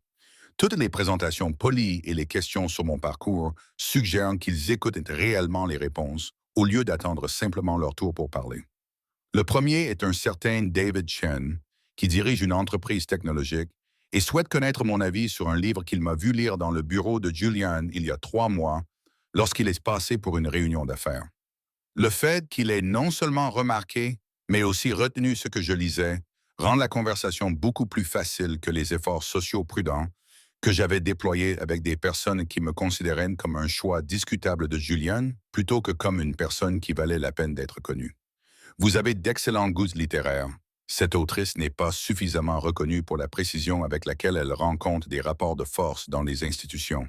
Toutes les présentations polies et les questions sur mon parcours suggèrent qu'ils écoutent réellement les réponses au lieu d'attendre simplement leur tour pour parler. Le premier est un certain David Chen, qui dirige une entreprise technologique et souhaite connaître mon avis sur un livre qu'il m'a vu lire dans le bureau de Julian il y a 3 mois, lorsqu'il est passé pour une réunion d'affaires. Le fait qu'il ait non seulement remarqué, mais aussi retenu ce que je lisais, rend la conversation beaucoup plus facile que les efforts sociaux prudents que j'avais déployé avec des personnes qui me considéraient comme un choix discutable de Julian plutôt que comme une personne qui valait la peine d'être connue. Vous avez d'excellents goûts littéraires. Cette autrice n'est pas suffisamment reconnue pour la précision avec laquelle elle rend compte des rapports de force dans les institutions.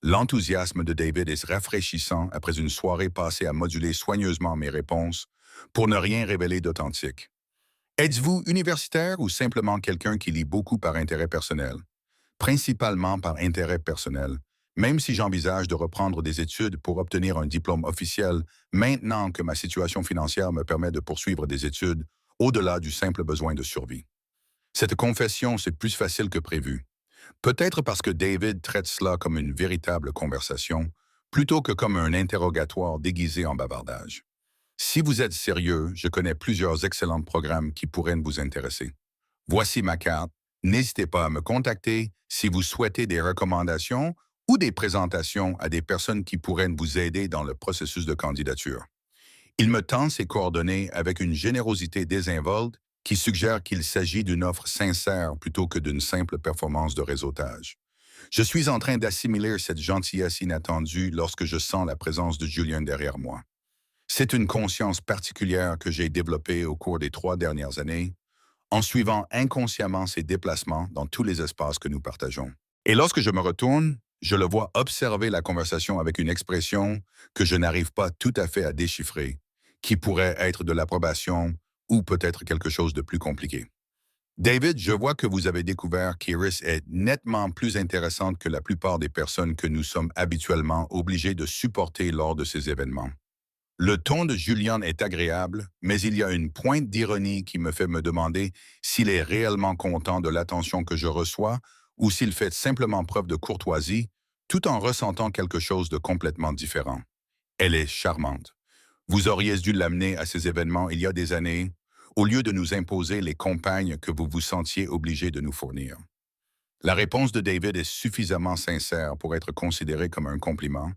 L'enthousiasme de David est rafraîchissant après une soirée passée à moduler soigneusement mes réponses pour ne rien révéler d'authentique. Êtes-vous universitaire ou simplement quelqu'un qui lit beaucoup par intérêt personnel? Principalement par intérêt personnel, même si j'envisage de reprendre des études pour obtenir un diplôme officiel maintenant que ma situation financière me permet de poursuivre des études au-delà du simple besoin de survie. Cette confession, c'est plus facile que prévu. Peut-être parce que David traite cela comme une véritable conversation, plutôt que comme un interrogatoire déguisé en bavardage. Si vous êtes sérieux, je connais plusieurs excellents programmes qui pourraient vous intéresser. Voici ma carte. N'hésitez pas à me contacter si vous souhaitez des recommandations ou des présentations à des personnes qui pourraient vous aider dans le processus de candidature. Il me tend ses coordonnées avec une générosité désinvolte qui suggère qu'il s'agit d'une offre sincère plutôt que d'une simple performance de réseautage. Je suis en train d'assimiler cette gentillesse inattendue lorsque je sens la présence de Julian derrière moi. C'est une conscience particulière que j'ai développée au cours des 3 dernières années, en suivant inconsciemment ses déplacements dans tous les espaces que nous partageons. Et lorsque je me retourne, je le vois observer la conversation avec une expression que je n'arrive pas tout à fait à déchiffrer, qui pourrait être de l'approbation ou peut-être quelque chose de plus compliqué. David, je vois que vous avez découvert qu'Iris est nettement plus intéressante que la plupart des personnes que nous sommes habituellement obligés de supporter lors de ces événements. Le ton de Julian est agréable, mais il y a une pointe d'ironie qui me fait me demander s'il est réellement content de l'attention que je reçois ou s'il fait simplement preuve de courtoisie, tout en ressentant quelque chose de complètement différent. Elle est charmante. Vous auriez dû l'amener à ces événements il y a des années, au lieu de nous imposer les compagnes que vous vous sentiez obligé de nous fournir. La réponse de David est suffisamment sincère pour être considérée comme un compliment,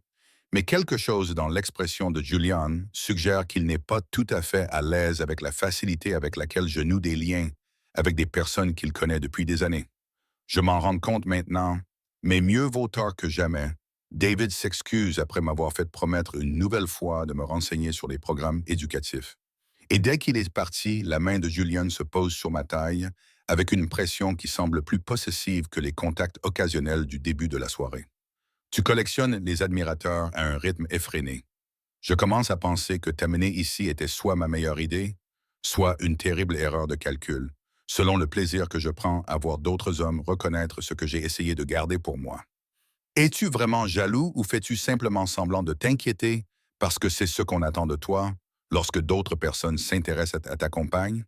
mais quelque chose dans l'expression de Julian suggère qu'il n'est pas tout à fait à l'aise avec la facilité avec laquelle je noue des liens avec des personnes qu'il connaît depuis des années. Je m'en rends compte maintenant, mais mieux vaut tard que jamais. David s'excuse après m'avoir fait promettre une nouvelle fois de me renseigner sur les programmes éducatifs. Et dès qu'il est parti, la main de Julian se pose sur ma taille avec une pression qui semble plus possessive que les contacts occasionnels du début de la soirée. Tu collectionnes les admirateurs à un rythme effréné. Je commence à penser que t'amener ici était soit ma meilleure idée, soit une terrible erreur de calcul, selon le plaisir que je prends à voir d'autres hommes reconnaître ce que j'ai essayé de garder pour moi. Es-tu vraiment jaloux ou fais-tu simplement semblant de t'inquiéter parce que c'est ce qu'on attend de toi lorsque d'autres personnes s'intéressent à ta compagne?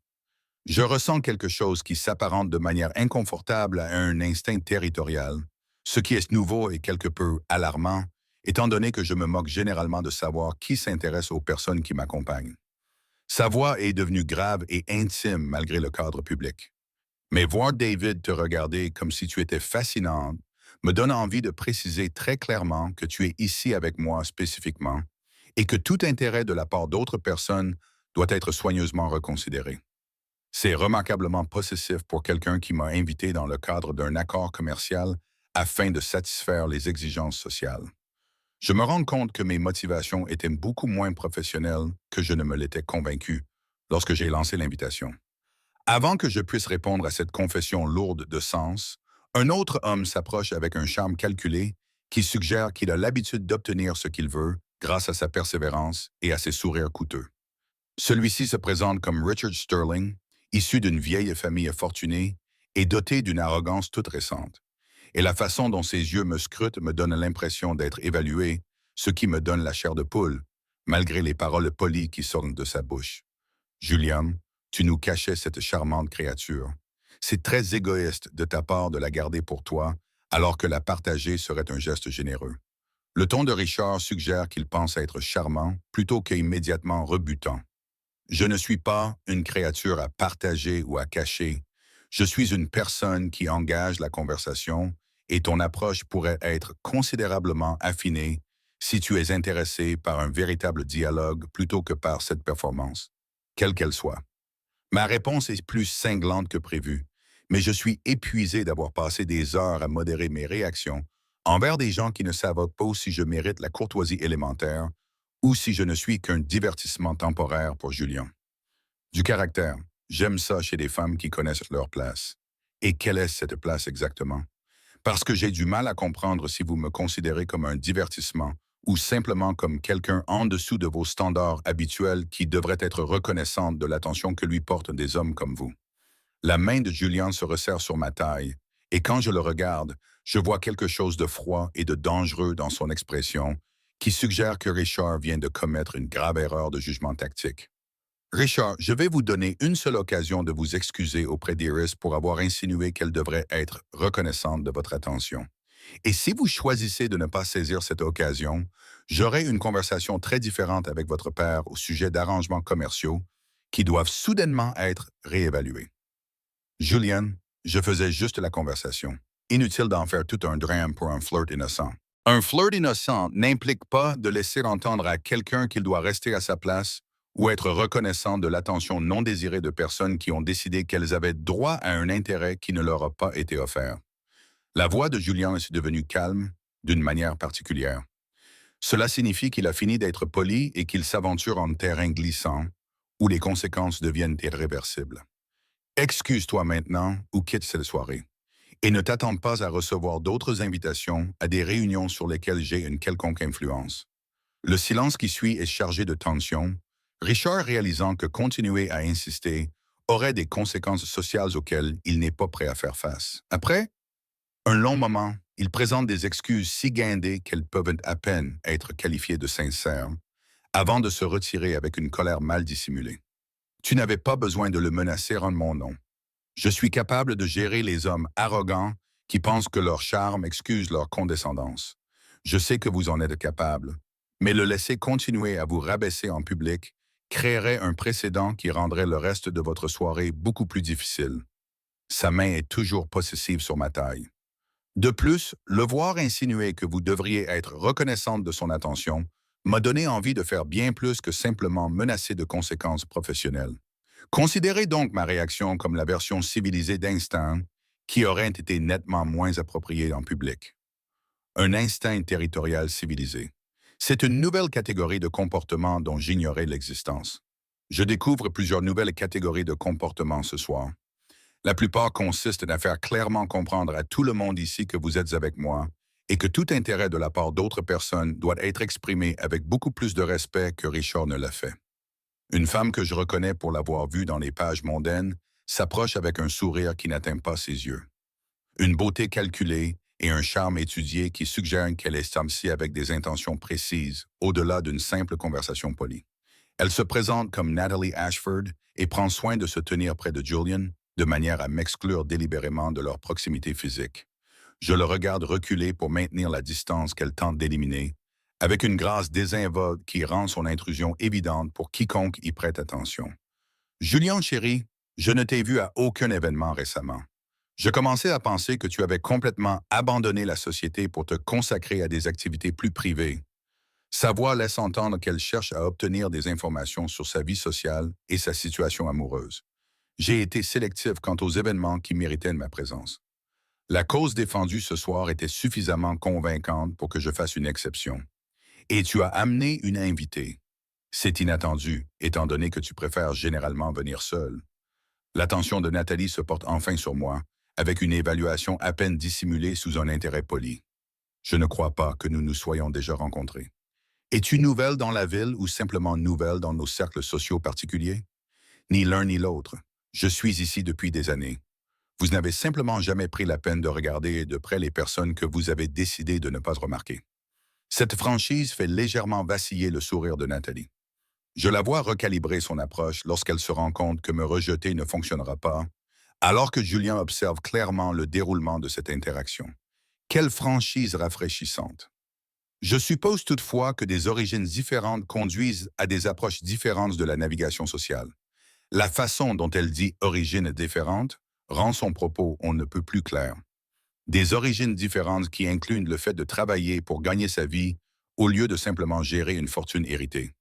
Je ressens quelque chose qui s'apparente de manière inconfortable à un instinct territorial, ce qui est nouveau et quelque peu alarmant, étant donné que je me moque généralement de savoir qui s'intéresse aux personnes qui m'accompagnent. Sa voix est devenue grave et intime malgré le cadre public. Mais voir David te regarder comme si tu étais fascinante me donne envie de préciser très clairement que tu es ici avec moi spécifiquement et que tout intérêt de la part d'autres personnes doit être soigneusement reconsidéré. C'est remarquablement possessif pour quelqu'un qui m'a invité dans le cadre d'un accord commercial afin de satisfaire les exigences sociales. Je me rends compte que mes motivations étaient beaucoup moins professionnelles que je ne me l'étais convaincu lorsque j'ai lancé l'invitation. Avant que je puisse répondre à cette confession lourde de sens, un autre homme s'approche avec un charme calculé qui suggère qu'il a l'habitude d'obtenir ce qu'il veut grâce à sa persévérance et à ses sourires coûteux. Celui-ci se présente comme Richard Sterling, issu d'une vieille famille fortunée et doté d'une arrogance toute récente. Et la façon dont ses yeux me scrutent me donne l'impression d'être évalué, ce qui me donne la chair de poule, malgré les paroles polies qui sortent de sa bouche. Julian, tu nous cachais cette charmante créature. C'est très égoïste de ta part de la garder pour toi, alors que la partager serait un geste généreux. Le ton de Richard suggère qu'il pense être charmant plutôt qu'immédiatement rebutant. Je ne suis pas une créature à partager ou à cacher. Je suis une personne qui engage la conversation et ton approche pourrait être considérablement affinée si tu es intéressé par un véritable dialogue plutôt que par cette performance, quelle qu'elle soit. Ma réponse est plus cinglante que prévu, mais je suis épuisé d'avoir passé des heures à modérer mes réactions envers des gens qui ne savent pas si je mérite la courtoisie élémentaire ou si je ne suis qu'un divertissement temporaire pour Julien. Du caractère, j'aime ça chez des femmes qui connaissent leur place. Et quelle est cette place exactement? Parce que j'ai du mal à comprendre si vous me considérez comme un divertissement ou simplement comme quelqu'un en dessous de vos standards habituels qui devrait être reconnaissante de l'attention que lui portent des hommes comme vous. La main de Julien se resserre sur ma taille, et quand je le regarde, je vois quelque chose de froid et de dangereux dans son expression qui suggère que Richard vient de commettre une grave erreur de jugement tactique. Richard, je vais vous donner une seule occasion de vous excuser auprès d'Iris pour avoir insinué qu'elle devrait être reconnaissante de votre attention. Et si vous choisissez de ne pas saisir cette occasion, j'aurai une conversation très différente avec votre père au sujet d'arrangements commerciaux qui doivent soudainement être réévalués. Julian, je faisais juste la conversation. Inutile d'en faire tout un drame pour un flirt innocent. Un flirt innocent n'implique pas de laisser entendre à quelqu'un qu'il doit rester à sa place ou être reconnaissant de l'attention non désirée de personnes qui ont décidé qu'elles avaient droit à un intérêt qui ne leur a pas été offert. La voix de Julien est devenue calme, d'une manière particulière. Cela signifie qu'il a fini d'être poli et qu'il s'aventure en terrain glissant, où les conséquences deviennent irréversibles. Excuse-toi maintenant ou quitte cette soirée. Et ne t'attends pas à recevoir d'autres invitations à des réunions sur lesquelles j'ai une quelconque influence. Le silence qui suit est chargé de tension, Richard réalisant que continuer à insister aurait des conséquences sociales auxquelles il n'est pas prêt à faire face. Après un long moment, il présente des excuses si guindées qu'elles peuvent à peine être qualifiées de sincères, avant de se retirer avec une colère mal dissimulée. Tu n'avais pas besoin de le menacer en mon nom. Je suis capable de gérer les hommes arrogants qui pensent que leur charme excuse leur condescendance. Je sais que vous en êtes capable, mais le laisser continuer à vous rabaisser en public créerait un précédent qui rendrait le reste de votre soirée beaucoup plus difficile. Sa main est toujours possessive sur ma taille. De plus, le voir insinuer que vous devriez être reconnaissante de son attention m'a donné envie de faire bien plus que simplement menacer de conséquences professionnelles. Considérez donc ma réaction comme la version civilisée d'instinct qui aurait été nettement moins appropriée en public. Un instinct territorial civilisé. C'est une nouvelle catégorie de comportement dont j'ignorais l'existence. Je découvre plusieurs nouvelles catégories de comportements ce soir. La plupart consistent à faire clairement comprendre à tout le monde ici que vous êtes avec moi et que tout intérêt de la part d'autres personnes doit être exprimé avec beaucoup plus de respect que Richard ne l'a fait. Une femme que je reconnais pour l'avoir vue dans les pages mondaines s'approche avec un sourire qui n'atteint pas ses yeux. Une beauté calculée et un charme étudié qui suggèrent qu'elle est ici avec des intentions précises, au-delà d'une simple conversation polie. Elle se présente comme Natalie Ashford et prend soin de se tenir près de Julian, de manière à m'exclure délibérément de leur proximité physique. Je le regarde reculer pour maintenir la distance qu'elle tente d'éliminer, avec une grâce désinvolte qui rend son intrusion évidente pour quiconque y prête attention. Julien, chéri, je ne t'ai vu à aucun événement récemment. Je commençais à penser que tu avais complètement abandonné la société pour te consacrer à des activités plus privées. Sa voix laisse entendre qu'elle cherche à obtenir des informations sur sa vie sociale et sa situation amoureuse. J'ai été sélectif quant aux événements qui méritaient de ma présence. La cause défendue ce soir était suffisamment convaincante pour que je fasse une exception. Et tu as amené une invitée. C'est inattendu, étant donné que tu préfères généralement venir seule. L'attention de Nathalie se porte enfin sur moi, avec une évaluation à peine dissimulée sous un intérêt poli. Je ne crois pas que nous nous soyons déjà rencontrés. Es-tu nouvelle dans la ville ou simplement nouvelle dans nos cercles sociaux particuliers? Ni l'un ni l'autre. Je suis ici depuis des années. Vous n'avez simplement jamais pris la peine de regarder de près les personnes que vous avez décidé de ne pas remarquer. Cette franchise fait légèrement vaciller le sourire de Nathalie. Je la vois recalibrer son approche lorsqu'elle se rend compte que me rejeter ne fonctionnera pas, alors que Julien observe clairement le déroulement de cette interaction. Quelle franchise rafraîchissante! Je suppose toutefois que des origines différentes conduisent à des approches différentes de la navigation sociale. La façon dont elle dit origines différentes rend son propos on ne peut plus clair. Des origines différentes qui incluent le fait de travailler pour gagner sa vie au lieu de simplement gérer une fortune héritée.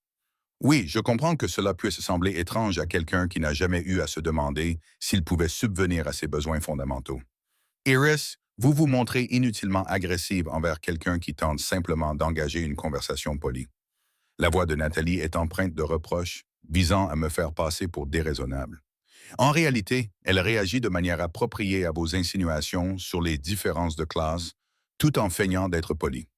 Oui, je comprends que cela puisse sembler étrange à quelqu'un qui n'a jamais eu à se demander s'il pouvait subvenir à ses besoins fondamentaux. Iris, vous vous montrez inutilement agressive envers quelqu'un qui tente simplement d'engager une conversation polie. La voix de Nathalie est empreinte de reproches visant à me faire passer pour déraisonnable. En réalité, elle réagit de manière appropriée à vos insinuations sur les différences de classe, tout en feignant d'être polie.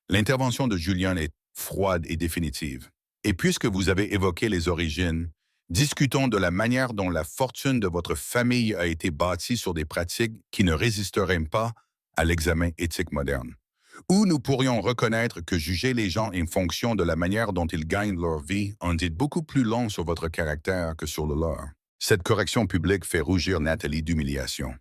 L'intervention de Julien est froide et définitive. Et puisque vous avez évoqué les origines, discutons de la manière dont la fortune de votre famille a été bâtie sur des pratiques qui ne résisteraient pas à l'examen éthique moderne. Ou nous pourrions reconnaître que juger les gens en fonction de la manière dont ils gagnent leur vie en dit beaucoup plus long sur votre caractère que sur le leur. Cette correction publique fait rougir Nathalie d'humiliation.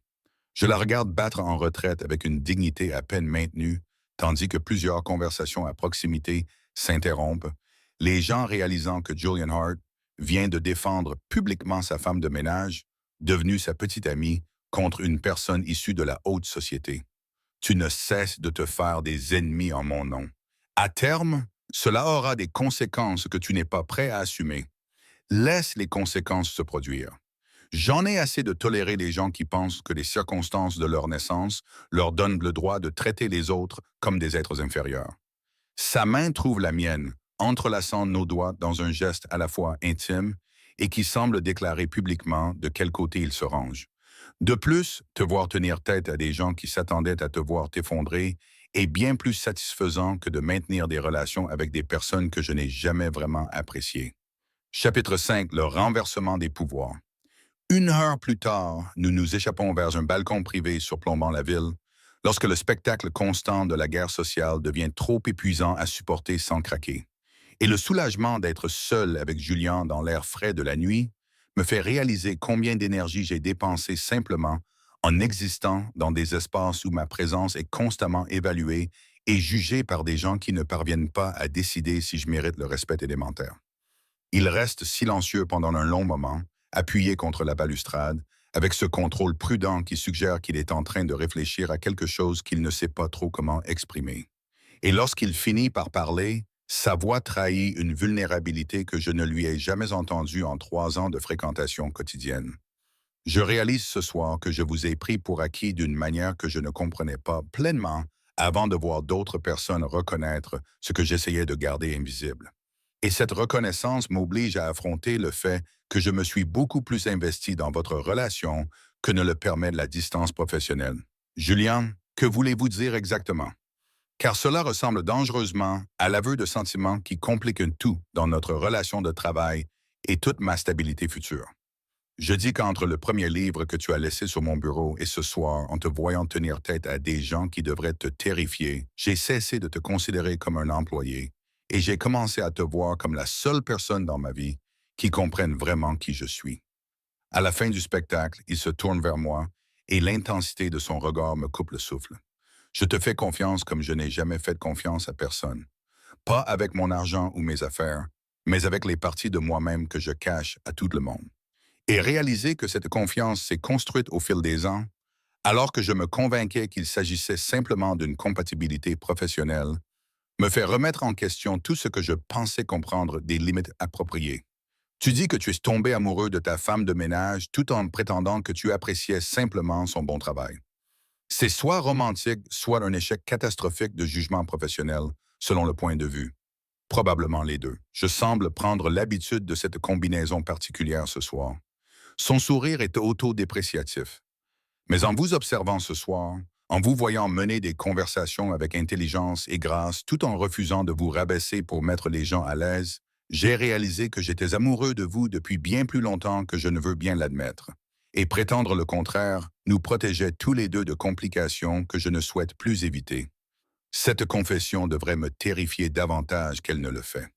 Je la regarde battre en retraite avec une dignité à peine maintenue, tandis que plusieurs conversations à proximité s'interrompent, les gens réalisant que Julian Hart vient de défendre publiquement sa femme de ménage, devenue sa petite amie, contre une personne issue de la haute société. Tu ne cesses de te faire des ennemis en mon nom. À terme, cela aura des conséquences que tu n'es pas prêt à assumer. Laisse les conséquences se produire. J'en ai assez de tolérer les gens qui pensent que les circonstances de leur naissance leur donnent le droit de traiter les autres comme des êtres inférieurs. Sa main trouve la mienne, entrelaçant nos doigts dans un geste à la fois intime et qui semble déclarer publiquement de quel côté il se range. De plus, te voir tenir tête à des gens qui s'attendaient à te voir t'effondrer est bien plus satisfaisant que de maintenir des relations avec des personnes que je n'ai jamais vraiment appréciées. Chapitre 5. Le renversement des pouvoirs. Une heure plus tard, nous nous échappons vers un balcon privé surplombant la ville, lorsque le spectacle constant de la guerre sociale devient trop épuisant à supporter sans craquer. Et le soulagement d'être seul avec Julien dans l'air frais de la nuit me fait réaliser combien d'énergie j'ai dépensé simplement en existant dans des espaces où ma présence est constamment évaluée et jugée par des gens qui ne parviennent pas à décider si je mérite le respect élémentaire. Il reste silencieux pendant un long moment, appuyé contre la balustrade, avec ce contrôle prudent qui suggère qu'il est en train de réfléchir à quelque chose qu'il ne sait pas trop comment exprimer. Et lorsqu'il finit par parler, sa voix trahit une vulnérabilité que je ne lui ai jamais entendue en 3 ans de fréquentation quotidienne. Je réalise ce soir que je vous ai pris pour acquis d'une manière que je ne comprenais pas pleinement avant de voir d'autres personnes reconnaître ce que j'essayais de garder invisible. Et cette reconnaissance m'oblige à affronter le fait que je me suis beaucoup plus investi dans votre relation que ne le permet la distance professionnelle. Julien, que voulez-vous dire exactement? Car cela ressemble dangereusement à l'aveu de sentiments qui compliquent tout dans notre relation de travail et toute ma stabilité future. Je dis qu'entre le premier livre que tu as laissé sur mon bureau et ce soir, en te voyant tenir tête à des gens qui devraient te terrifier, j'ai cessé de te considérer comme un employé et j'ai commencé à te voir comme la seule personne dans ma vie qui comprenne vraiment qui je suis. À la fin du spectacle, il se tourne vers moi et l'intensité de son regard me coupe le souffle. Je te fais confiance comme je n'ai jamais fait confiance à personne. Pas avec mon argent ou mes affaires, mais avec les parties de moi-même que je cache à tout le monde. Et réaliser que cette confiance s'est construite au fil des ans, alors que je me convainquais qu'il s'agissait simplement d'une compatibilité professionnelle, me fait remettre en question tout ce que je pensais comprendre des limites appropriées. Tu dis que tu es tombé amoureux de ta femme de ménage tout en prétendant que tu appréciais simplement son bon travail. C'est soit romantique, soit un échec catastrophique de jugement professionnel, selon le point de vue. Probablement les deux. Je semble prendre l'habitude de cette combinaison particulière ce soir. Son sourire est autodépréciatif. Mais en vous observant ce soir, en vous voyant mener des conversations avec intelligence et grâce tout en refusant de vous rabaisser pour mettre les gens à l'aise, j'ai réalisé que j'étais amoureux de vous depuis bien plus longtemps que je ne veux bien l'admettre. Et prétendre le contraire nous protégeait tous les deux de complications que je ne souhaite plus éviter. Cette confession devrait me terrifier davantage qu'elle ne le fait.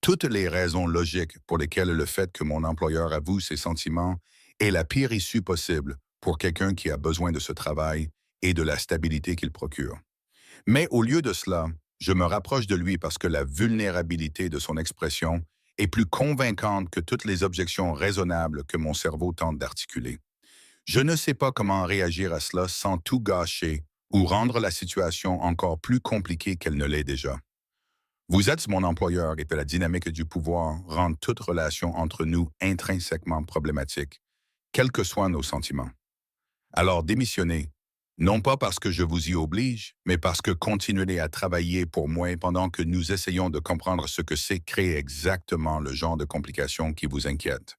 Toutes les raisons logiques pour lesquelles le fait que mon employeur avoue ses sentiments est la pire issue possible pour quelqu'un qui a besoin de ce travail et de la stabilité qu'il procure. Mais au lieu de cela, je me rapproche de lui parce que la vulnérabilité de son expression est plus convaincante que toutes les objections raisonnables que mon cerveau tente d'articuler. Je ne sais pas comment réagir à cela sans tout gâcher ou rendre la situation encore plus compliquée qu'elle ne l'est déjà. Vous êtes mon employeur et que la dynamique du pouvoir rend toute relation entre nous intrinsèquement problématique, quels que soient nos sentiments. Alors démissionnez, non pas parce que je vous y oblige, mais parce que continuer à travailler pour moi pendant que nous essayons de comprendre ce que c'est crée exactement le genre de complications qui vous inquiètent.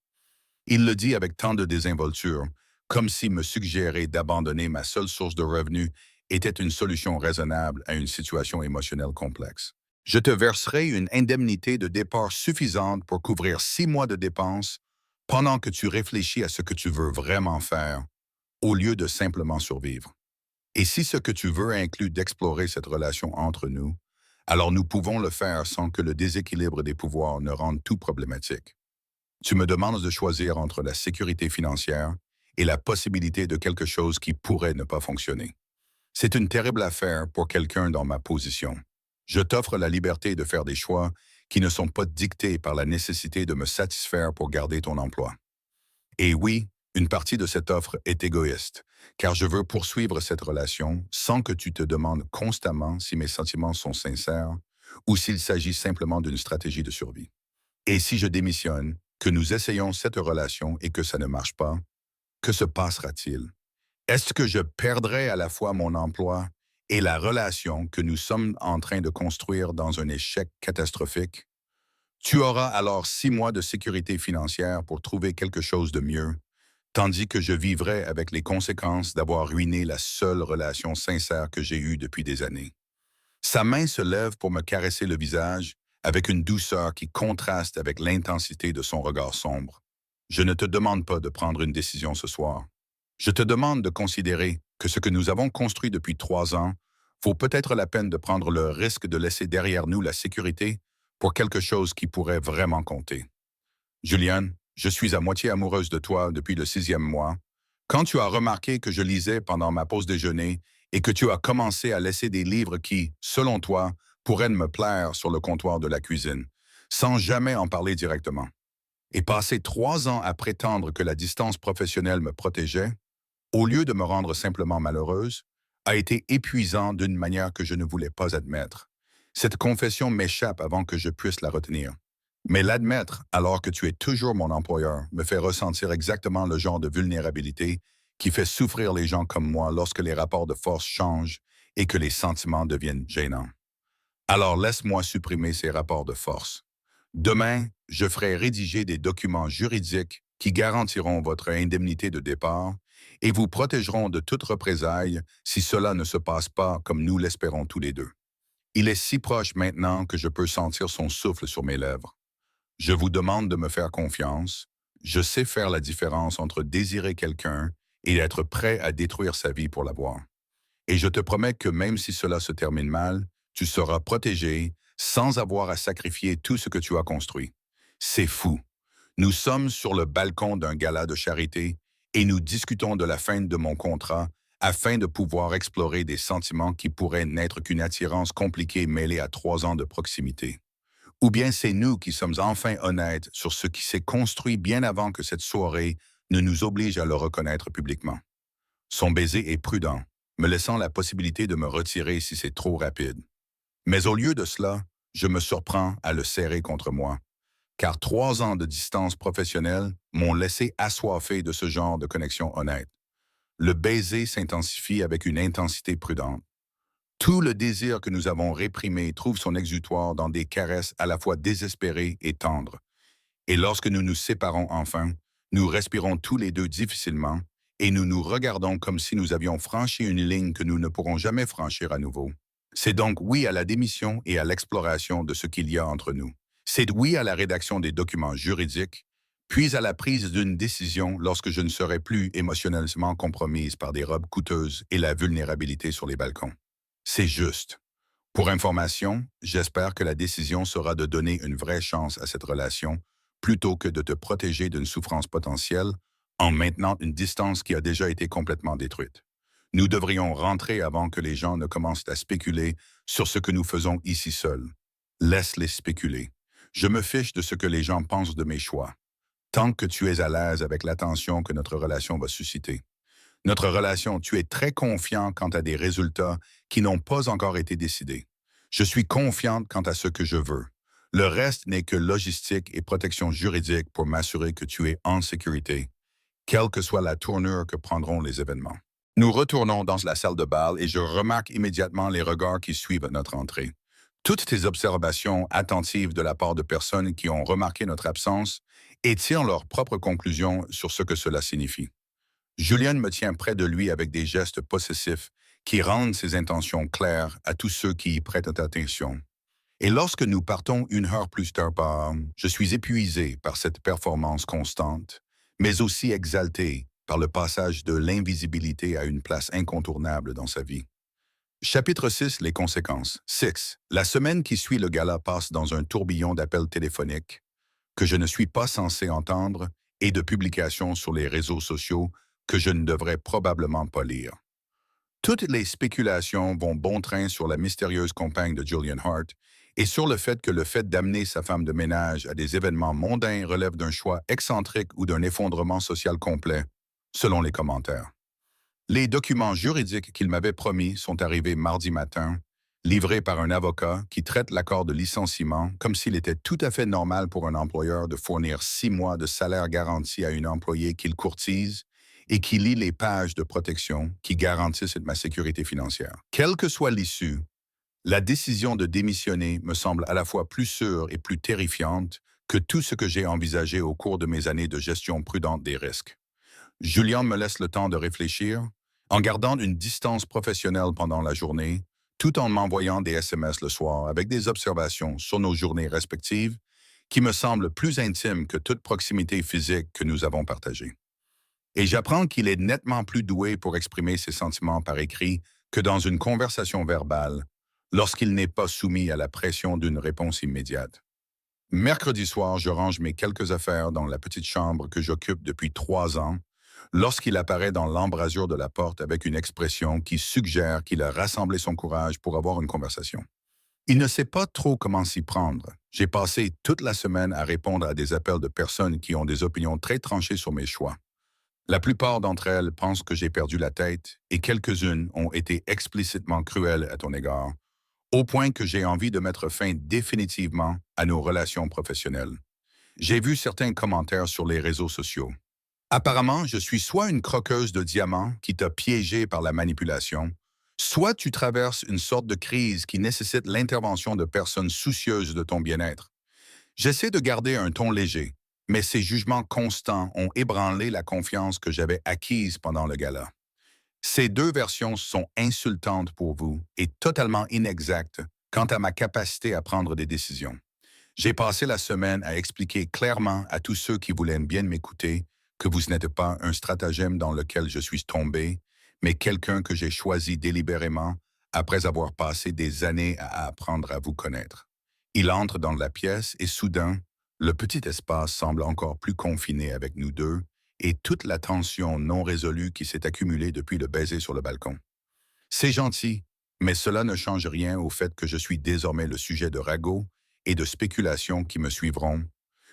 Il le dit avec tant de désinvolture, comme si me suggérer d'abandonner ma seule source de revenus était une solution raisonnable à une situation émotionnelle complexe. Je te verserai une indemnité de départ suffisante pour couvrir 6 mois de dépenses pendant que tu réfléchis à ce que tu veux vraiment faire, au lieu de simplement survivre. Et si ce que tu veux inclut d'explorer cette relation entre nous, alors nous pouvons le faire sans que le déséquilibre des pouvoirs ne rende tout problématique. Tu me demandes de choisir entre la sécurité financière et la possibilité de quelque chose qui pourrait ne pas fonctionner. C'est une terrible affaire pour quelqu'un dans ma position. Je t'offre la liberté de faire des choix qui ne sont pas dictés par la nécessité de me satisfaire pour garder ton emploi. Et oui, une partie de cette offre est égoïste, car je veux poursuivre cette relation sans que tu te demandes constamment si mes sentiments sont sincères ou s'il s'agit simplement d'une stratégie de survie. Et si je démissionne, que nous essayons cette relation et que ça ne marche pas, que se passera-t-il? Est-ce que je perdrai à la fois mon emploi et la relation que nous sommes en train de construire dans un échec catastrophique? Tu auras alors 6 mois de sécurité financière pour trouver quelque chose de mieux, tandis que je vivrai avec les conséquences d'avoir ruiné la seule relation sincère que j'ai eue depuis des années. Sa main se lève pour me caresser le visage avec une douceur qui contraste avec l'intensité de son regard sombre. Je ne te demande pas de prendre une décision ce soir. Je te demande de considérer que ce que nous avons construit depuis 3 ans vaut peut-être la peine de prendre le risque de laisser derrière nous la sécurité pour quelque chose qui pourrait vraiment compter. Juliane, je suis à moitié amoureuse de toi depuis le 6e mois. Quand tu as remarqué que je lisais pendant ma pause déjeuner et que tu as commencé à laisser des livres qui, selon toi, pourraient me plaire sur le comptoir de la cuisine, sans jamais en parler directement. Et passer 3 ans à prétendre que la distance professionnelle me protégeait, au lieu de me rendre simplement malheureuse, a été épuisant d'une manière que je ne voulais pas admettre. Cette confession m'échappe avant que je puisse la retenir. Mais l'admettre, alors que tu es toujours mon employeur, me fait ressentir exactement le genre de vulnérabilité qui fait souffrir les gens comme moi lorsque les rapports de force changent et que les sentiments deviennent gênants. Alors laisse-moi supprimer ces rapports de force. Demain, je ferai rédiger des documents juridiques qui garantiront votre indemnité de départ et vous protégeront de toute représailles si cela ne se passe pas comme nous l'espérons tous les deux. Il est si proche maintenant que je peux sentir son souffle sur mes lèvres. Je vous demande de me faire confiance. Je sais faire la différence entre désirer quelqu'un et être prêt à détruire sa vie pour l'avoir. Et je te promets que même si cela se termine mal, tu seras protégé sans avoir à sacrifier tout ce que tu as construit. C'est fou. Nous sommes sur le balcon d'un gala de charité et nous discutons de la fin de mon contrat afin de pouvoir explorer des sentiments qui pourraient n'être qu'une attirance compliquée mêlée à 3 ans de proximité. Ou bien c'est nous qui sommes enfin honnêtes sur ce qui s'est construit bien avant que cette soirée ne nous oblige à le reconnaître publiquement. Son baiser est prudent, me laissant la possibilité de me retirer si c'est trop rapide. Mais au lieu de cela, je me surprends à le serrer contre moi, car 3 ans de distance professionnelle m'ont laissé assoiffé de ce genre de connexion honnête. Le baiser s'intensifie avec une intensité prudente. Tout le désir que nous avons réprimé trouve son exutoire dans des caresses à la fois désespérées et tendres. Et lorsque nous nous séparons enfin, nous respirons tous les deux difficilement et nous nous regardons comme si nous avions franchi une ligne que nous ne pourrons jamais franchir à nouveau. C'est donc oui à la démission et à l'exploration de ce qu'il y a entre nous. C'est oui à la rédaction des documents juridiques, puis à la prise d'une décision lorsque je ne serai plus émotionnellement compromise par des robes coûteuses et la vulnérabilité sur les balcons. C'est juste. Pour information, j'espère que la décision sera de donner une vraie chance à cette relation plutôt que de te protéger d'une souffrance potentielle en maintenant une distance qui a déjà été complètement détruite. Nous devrions rentrer avant que les gens ne commencent à spéculer sur ce que nous faisons ici seuls. Laisse-les spéculer. Je me fiche de ce que les gens pensent de mes choix, tant que tu es à l'aise avec l'attention que notre relation va susciter. Notre relation, tu es très confiant quant à des résultats qui n'ont pas encore été décidés. Je suis confiante quant à ce que je veux. Le reste n'est que logistique et protection juridique pour m'assurer que tu es en sécurité, quelle que soit la tournure que prendront les événements. Nous retournons dans la salle de bal et je remarque immédiatement les regards qui suivent notre entrée. Toutes tes observations attentives de la part de personnes qui ont remarqué notre absence et tirent leurs propres conclusions sur ce que cela signifie. Julian me tient près de lui avec des gestes possessifs qui rendent ses intentions claires à tous ceux qui y prêtent attention. Et lorsque nous partons une heure plus tard je suis épuisé par cette performance constante, mais aussi exalté par le passage de l'invisibilité à une place incontournable dans sa vie. Chapitre 6. Les conséquences. 6. La semaine qui suit le gala passe dans un tourbillon d'appels téléphoniques que je ne suis pas censé entendre et de publications sur les réseaux sociaux que je ne devrais probablement pas lire. Toutes les spéculations vont bon train sur la mystérieuse compagne de Julian Hart et sur le fait d'amener sa femme de ménage à des événements mondains relève d'un choix excentrique ou d'un effondrement social complet, selon les commentaires. Les documents juridiques qu'il m'avait promis sont arrivés mardi matin, livrés par un avocat qui traite l'accord de licenciement comme s'il était tout à fait normal pour un employeur de fournir 6 mois de salaire garanti à une employée qu'il courtise et qui lit les pages de protection qui garantissent ma sécurité financière. Quelle que soit l'issue, la décision de démissionner me semble à la fois plus sûre et plus terrifiante que tout ce que j'ai envisagé au cours de mes années de gestion prudente des risques. Julian me laisse le temps de réfléchir, en gardant une distance professionnelle pendant la journée, tout en m'envoyant des SMS le soir avec des observations sur nos journées respectives qui me semblent plus intimes que toute proximité physique que nous avons partagée. Et j'apprends qu'il est nettement plus doué pour exprimer ses sentiments par écrit que dans une conversation verbale, lorsqu'il n'est pas soumis à la pression d'une réponse immédiate. Mercredi soir, je range mes quelques affaires dans la petite chambre que j'occupe depuis 3 ans, lorsqu'il apparaît dans l'embrasure de la porte avec une expression qui suggère qu'il a rassemblé son courage pour avoir une conversation. Il ne sait pas trop comment s'y prendre. J'ai passé toute la semaine à répondre à des appels de personnes qui ont des opinions très tranchées sur mes choix. La plupart d'entre elles pensent que j'ai perdu la tête et quelques-unes ont été explicitement cruelles à ton égard, au point que j'ai envie de mettre fin définitivement à nos relations professionnelles. J'ai vu certains commentaires sur les réseaux sociaux. Apparemment, je suis soit une croqueuse de diamants qui t'a piégé par la manipulation, soit tu traverses une sorte de crise qui nécessite l'intervention de personnes soucieuses de ton bien-être. J'essaie de garder un ton léger, mais ces jugements constants ont ébranlé la confiance que j'avais acquise pendant le gala. Ces deux versions sont insultantes pour vous et totalement inexactes quant à ma capacité à prendre des décisions. J'ai passé la semaine à expliquer clairement à tous ceux qui voulaient bien m'écouter que vous n'êtes pas un stratagème dans lequel je suis tombé, mais quelqu'un que j'ai choisi délibérément après avoir passé des années à apprendre à vous connaître. Il entre dans la pièce et soudain, le petit espace semble encore plus confiné avec nous deux et toute la tension non résolue qui s'est accumulée depuis le baiser sur le balcon. C'est gentil, mais cela ne change rien au fait que je suis désormais le sujet de ragots et de spéculations qui me suivront,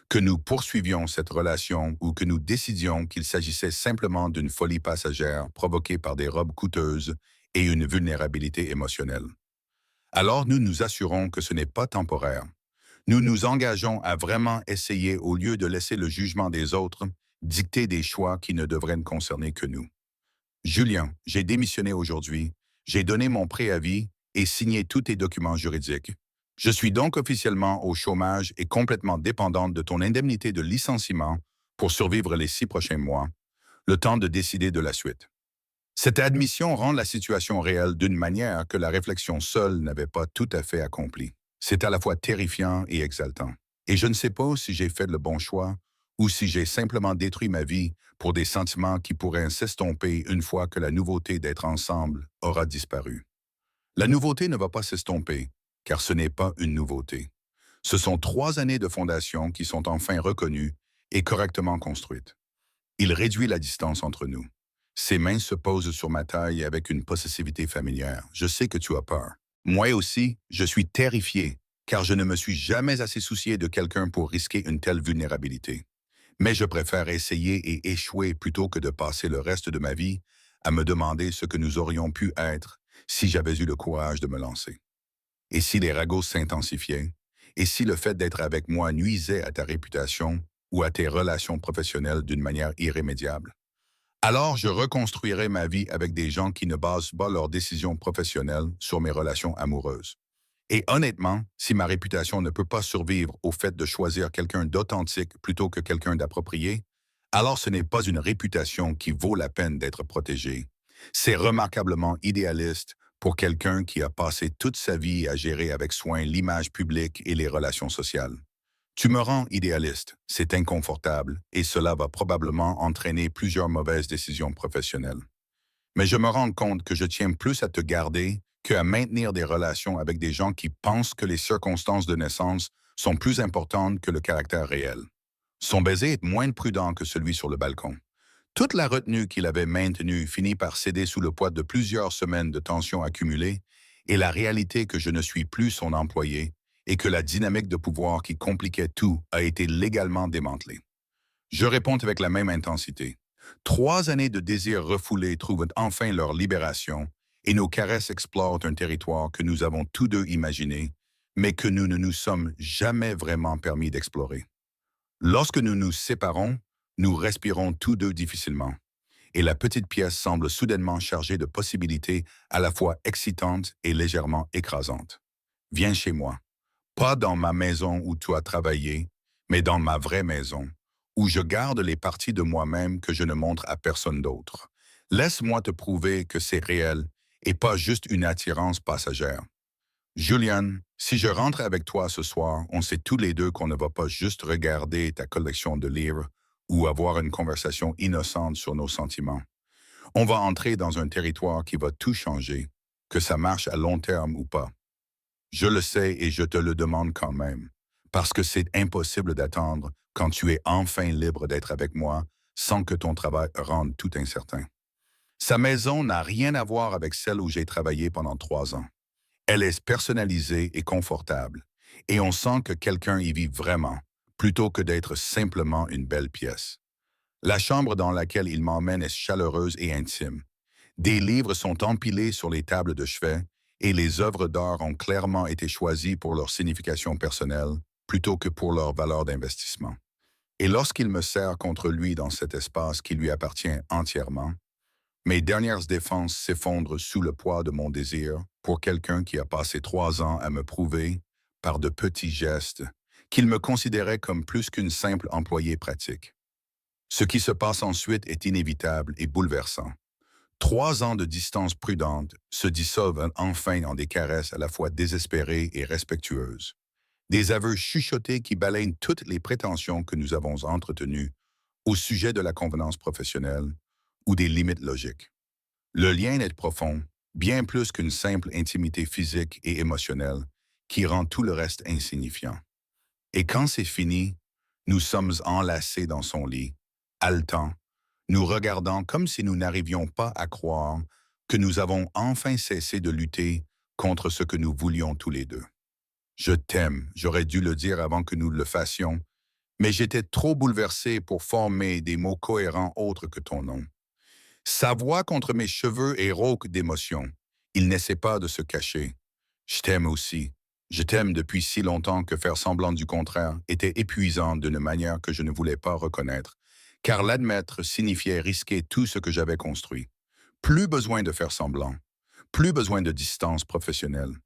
que nous poursuivions cette relation ou que nous décidions qu'il s'agissait simplement d'une folie passagère provoquée par des robes coûteuses et une vulnérabilité émotionnelle. Alors nous nous assurons que ce n'est pas temporaire. Nous nous engageons à vraiment essayer au lieu de laisser le jugement des autres dicter des choix qui ne devraient ne concerner que nous. Julien, j'ai démissionné aujourd'hui, j'ai donné mon préavis et signé tous tes documents juridiques. Je suis donc officiellement au chômage et complètement dépendante de ton indemnité de licenciement pour survivre les 6 prochains mois, le temps de décider de la suite. Cette admission rend la situation réelle d'une manière que la réflexion seule n'avait pas tout à fait accompli. C'est à la fois terrifiant et exaltant. Et je ne sais pas si j'ai fait le bon choix ou si j'ai simplement détruit ma vie pour des sentiments qui pourraient s'estomper une fois que la nouveauté d'être ensemble aura disparu. La nouveauté ne va pas s'estomper, car ce n'est pas une nouveauté. Ce sont 3 années de fondation qui sont enfin reconnues et correctement construites. Il réduit la distance entre nous. Ses mains se posent sur ma taille avec une possessivité familière. Je sais que tu as peur. Moi aussi, je suis terrifié, car je ne me suis jamais assez soucié de quelqu'un pour risquer une telle vulnérabilité. Mais je préfère essayer et échouer plutôt que de passer le reste de ma vie à me demander ce que nous aurions pu être si j'avais eu le courage de me lancer. Et si les ragots s'intensifiaient? Et si le fait d'être avec moi nuisait à ta réputation ou à tes relations professionnelles d'une manière irrémédiable? Alors, je reconstruirai ma vie avec des gens qui ne basent pas leurs décisions professionnelles sur mes relations amoureuses. Et honnêtement, si ma réputation ne peut pas survivre au fait de choisir quelqu'un d'authentique plutôt que quelqu'un d'approprié, alors ce n'est pas une réputation qui vaut la peine d'être protégée. C'est remarquablement idéaliste pour quelqu'un qui a passé toute sa vie à gérer avec soin l'image publique et les relations sociales. Tu me rends idéaliste, c'est inconfortable et cela va probablement entraîner plusieurs mauvaises décisions professionnelles. Mais je me rends compte que je tiens plus à te garder qu'à maintenir des relations avec des gens qui pensent que les circonstances de naissance sont plus importantes que le caractère réel. Son baiser est moins prudent que celui sur le balcon. Toute la retenue qu'il avait maintenue finit par céder sous le poids de plusieurs semaines de tensions accumulées et la réalité que je ne suis plus son employé et que la dynamique de pouvoir qui compliquait tout a été légalement démantelée. Je réponds avec la même intensité. 3 années de désirs refoulés trouvent enfin leur libération et nos caresses explorent un territoire que nous avons tous deux imaginé, mais que nous ne nous sommes jamais vraiment permis d'explorer. Lorsque nous nous séparons, nous respirons tous deux difficilement, et la petite pièce semble soudainement chargée de possibilités à la fois excitantes et légèrement écrasantes. Viens chez moi. Pas dans ma maison où tu as travaillé, mais dans ma vraie maison, où je garde les parties de moi-même que je ne montre à personne d'autre. Laisse-moi te prouver que c'est réel et pas juste une attirance passagère. Julian, si je rentre avec toi ce soir, on sait tous les deux qu'on ne va pas juste regarder ta collection de livres ou avoir une conversation innocente sur nos sentiments. On va entrer dans un territoire qui va tout changer, que ça marche à long terme ou pas. Je le sais et je te le demande quand même, parce que c'est impossible d'attendre quand tu es enfin libre d'être avec moi sans que ton travail rende tout incertain. Sa maison n'a rien à voir avec celle où j'ai travaillé pendant 3 ans. Elle est personnalisée et confortable, et on sent que quelqu'un y vit vraiment, plutôt que d'être simplement une belle pièce. La chambre dans laquelle il m'emmène est chaleureuse et intime. Des livres sont empilés sur les tables de chevet et les œuvres d'art ont clairement été choisies pour leur signification personnelle plutôt que pour leur valeur d'investissement. Et lorsqu'il me serre contre lui dans cet espace qui lui appartient entièrement, mes dernières défenses s'effondrent sous le poids de mon désir pour quelqu'un qui a passé 3 ans à me prouver, par de petits gestes, qu'il me considérait comme plus qu'une simple employée pratique. Ce qui se passe ensuite est inévitable et bouleversant. 3 ans de distance prudente se dissolvent enfin en des caresses à la fois désespérées et respectueuses. Des aveux chuchotés qui balayent toutes les prétentions que nous avons entretenues au sujet de la convenance professionnelle ou des limites logiques. Le lien est profond, bien plus qu'une simple intimité physique et émotionnelle qui rend tout le reste insignifiant. Et quand c'est fini, nous sommes enlacés dans son lit, haletants, nous regardant comme si nous n'arrivions pas à croire que nous avons enfin cessé de lutter contre ce que nous voulions tous les deux. Je t'aime, j'aurais dû le dire avant que nous le fassions, mais j'étais trop bouleversé pour former des mots cohérents autres que ton nom. Sa voix contre mes cheveux est rauque d'émotion. Il n'essaie pas de se cacher. Je t'aime aussi. Je t'aime depuis si longtemps que faire semblant du contraire était épuisant d'une manière que je ne voulais pas reconnaître, car l'admettre signifiait risquer tout ce que j'avais construit. Plus besoin de faire semblant, plus besoin de distance professionnelle.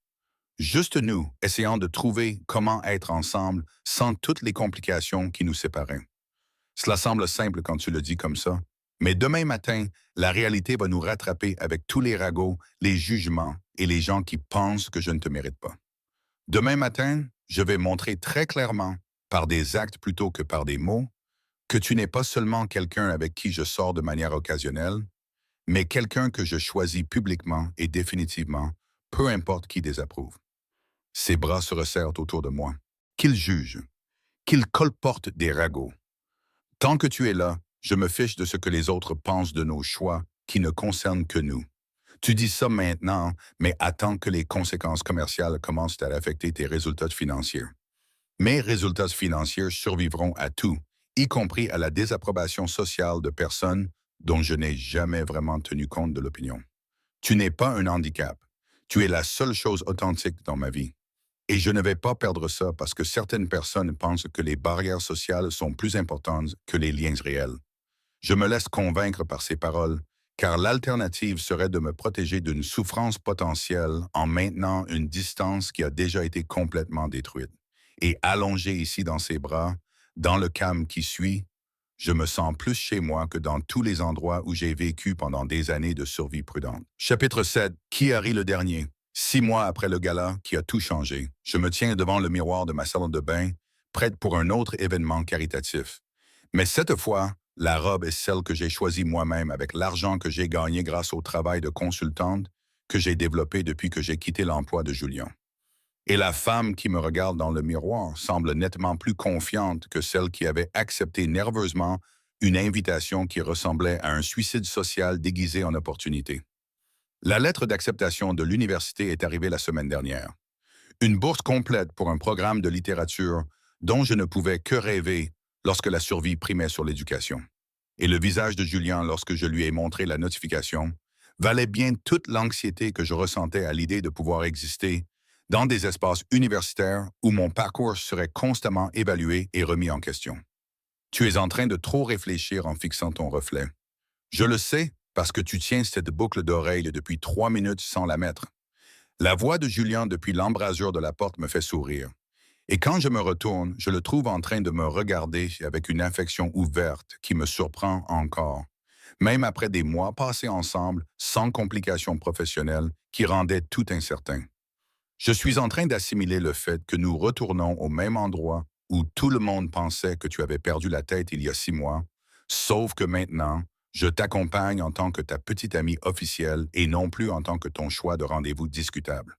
Juste nous, essayant de trouver comment être ensemble sans toutes les complications qui nous séparaient. Cela semble simple quand tu le dis comme ça, mais demain matin, la réalité va nous rattraper avec tous les ragots, les jugements et les gens qui pensent que je ne te mérite pas. Demain matin, je vais montrer très clairement, par des actes plutôt que par des mots, que tu n'es pas seulement quelqu'un avec qui je sors de manière occasionnelle, mais quelqu'un que je choisis publiquement et définitivement, peu importe qui désapprouve. Ses bras se resserrent autour de moi. Qu'il juge, qu'il colporte des ragots. Tant que tu es là, je me fiche de ce que les autres pensent de nos choix qui ne concernent que nous. Tu dis ça maintenant, mais attends que les conséquences commerciales commencent à affecter tes résultats financiers. Mes résultats financiers survivront à tout, y compris à la désapprobation sociale de personnes dont je n'ai jamais vraiment tenu compte de l'opinion. Tu n'es pas un handicap. Tu es la seule chose authentique dans ma vie. Et je ne vais pas perdre ça parce que certaines personnes pensent que les barrières sociales sont plus importantes que les liens réels. Je me laisse convaincre par ces paroles, car l'alternative serait de me protéger d'une souffrance potentielle en maintenant une distance qui a déjà été complètement détruite. Et allongé ici dans ses bras, dans le calme qui suit, je me sens plus chez moi que dans tous les endroits où j'ai vécu pendant des années de survie prudente. Chapitre 7. Qui a ri le dernier? 6 mois après le gala qui a tout changé, je me tiens devant le miroir de ma salle de bain, prête pour un autre événement caritatif. Mais cette fois, la robe est celle que j'ai choisie moi-même avec l'argent que j'ai gagné grâce au travail de consultante que j'ai développé depuis que j'ai quitté l'emploi de Julien. Et la femme qui me regarde dans le miroir semble nettement plus confiante que celle qui avait accepté nerveusement une invitation qui ressemblait à un suicide social déguisé en opportunité. La lettre d'acceptation de l'université est arrivée la semaine dernière. Une bourse complète pour un programme de littérature dont je ne pouvais que rêver lorsque la survie primait sur l'éducation. Et le visage de Julien lorsque je lui ai montré la notification valait bien toute l'anxiété que je ressentais à l'idée de pouvoir exister dans des espaces universitaires où mon parcours serait constamment évalué et remis en question. Tu es en train de trop réfléchir en fixant ton reflet. Je le sais parce que tu tiens cette boucle d'oreille depuis 3 minutes sans la mettre. La voix de Julien depuis l'embrasure de la porte me fait sourire. Et quand je me retourne, je le trouve en train de me regarder avec une affection ouverte qui me surprend encore, même après des mois passés ensemble sans complications professionnelles qui rendaient tout incertain. Je suis en train d'assimiler le fait que nous retournons au même endroit où tout le monde pensait que tu avais perdu la tête il y a 6 mois, sauf que maintenant, je t'accompagne en tant que ta petite amie officielle et non plus en tant que ton choix de rendez-vous discutable.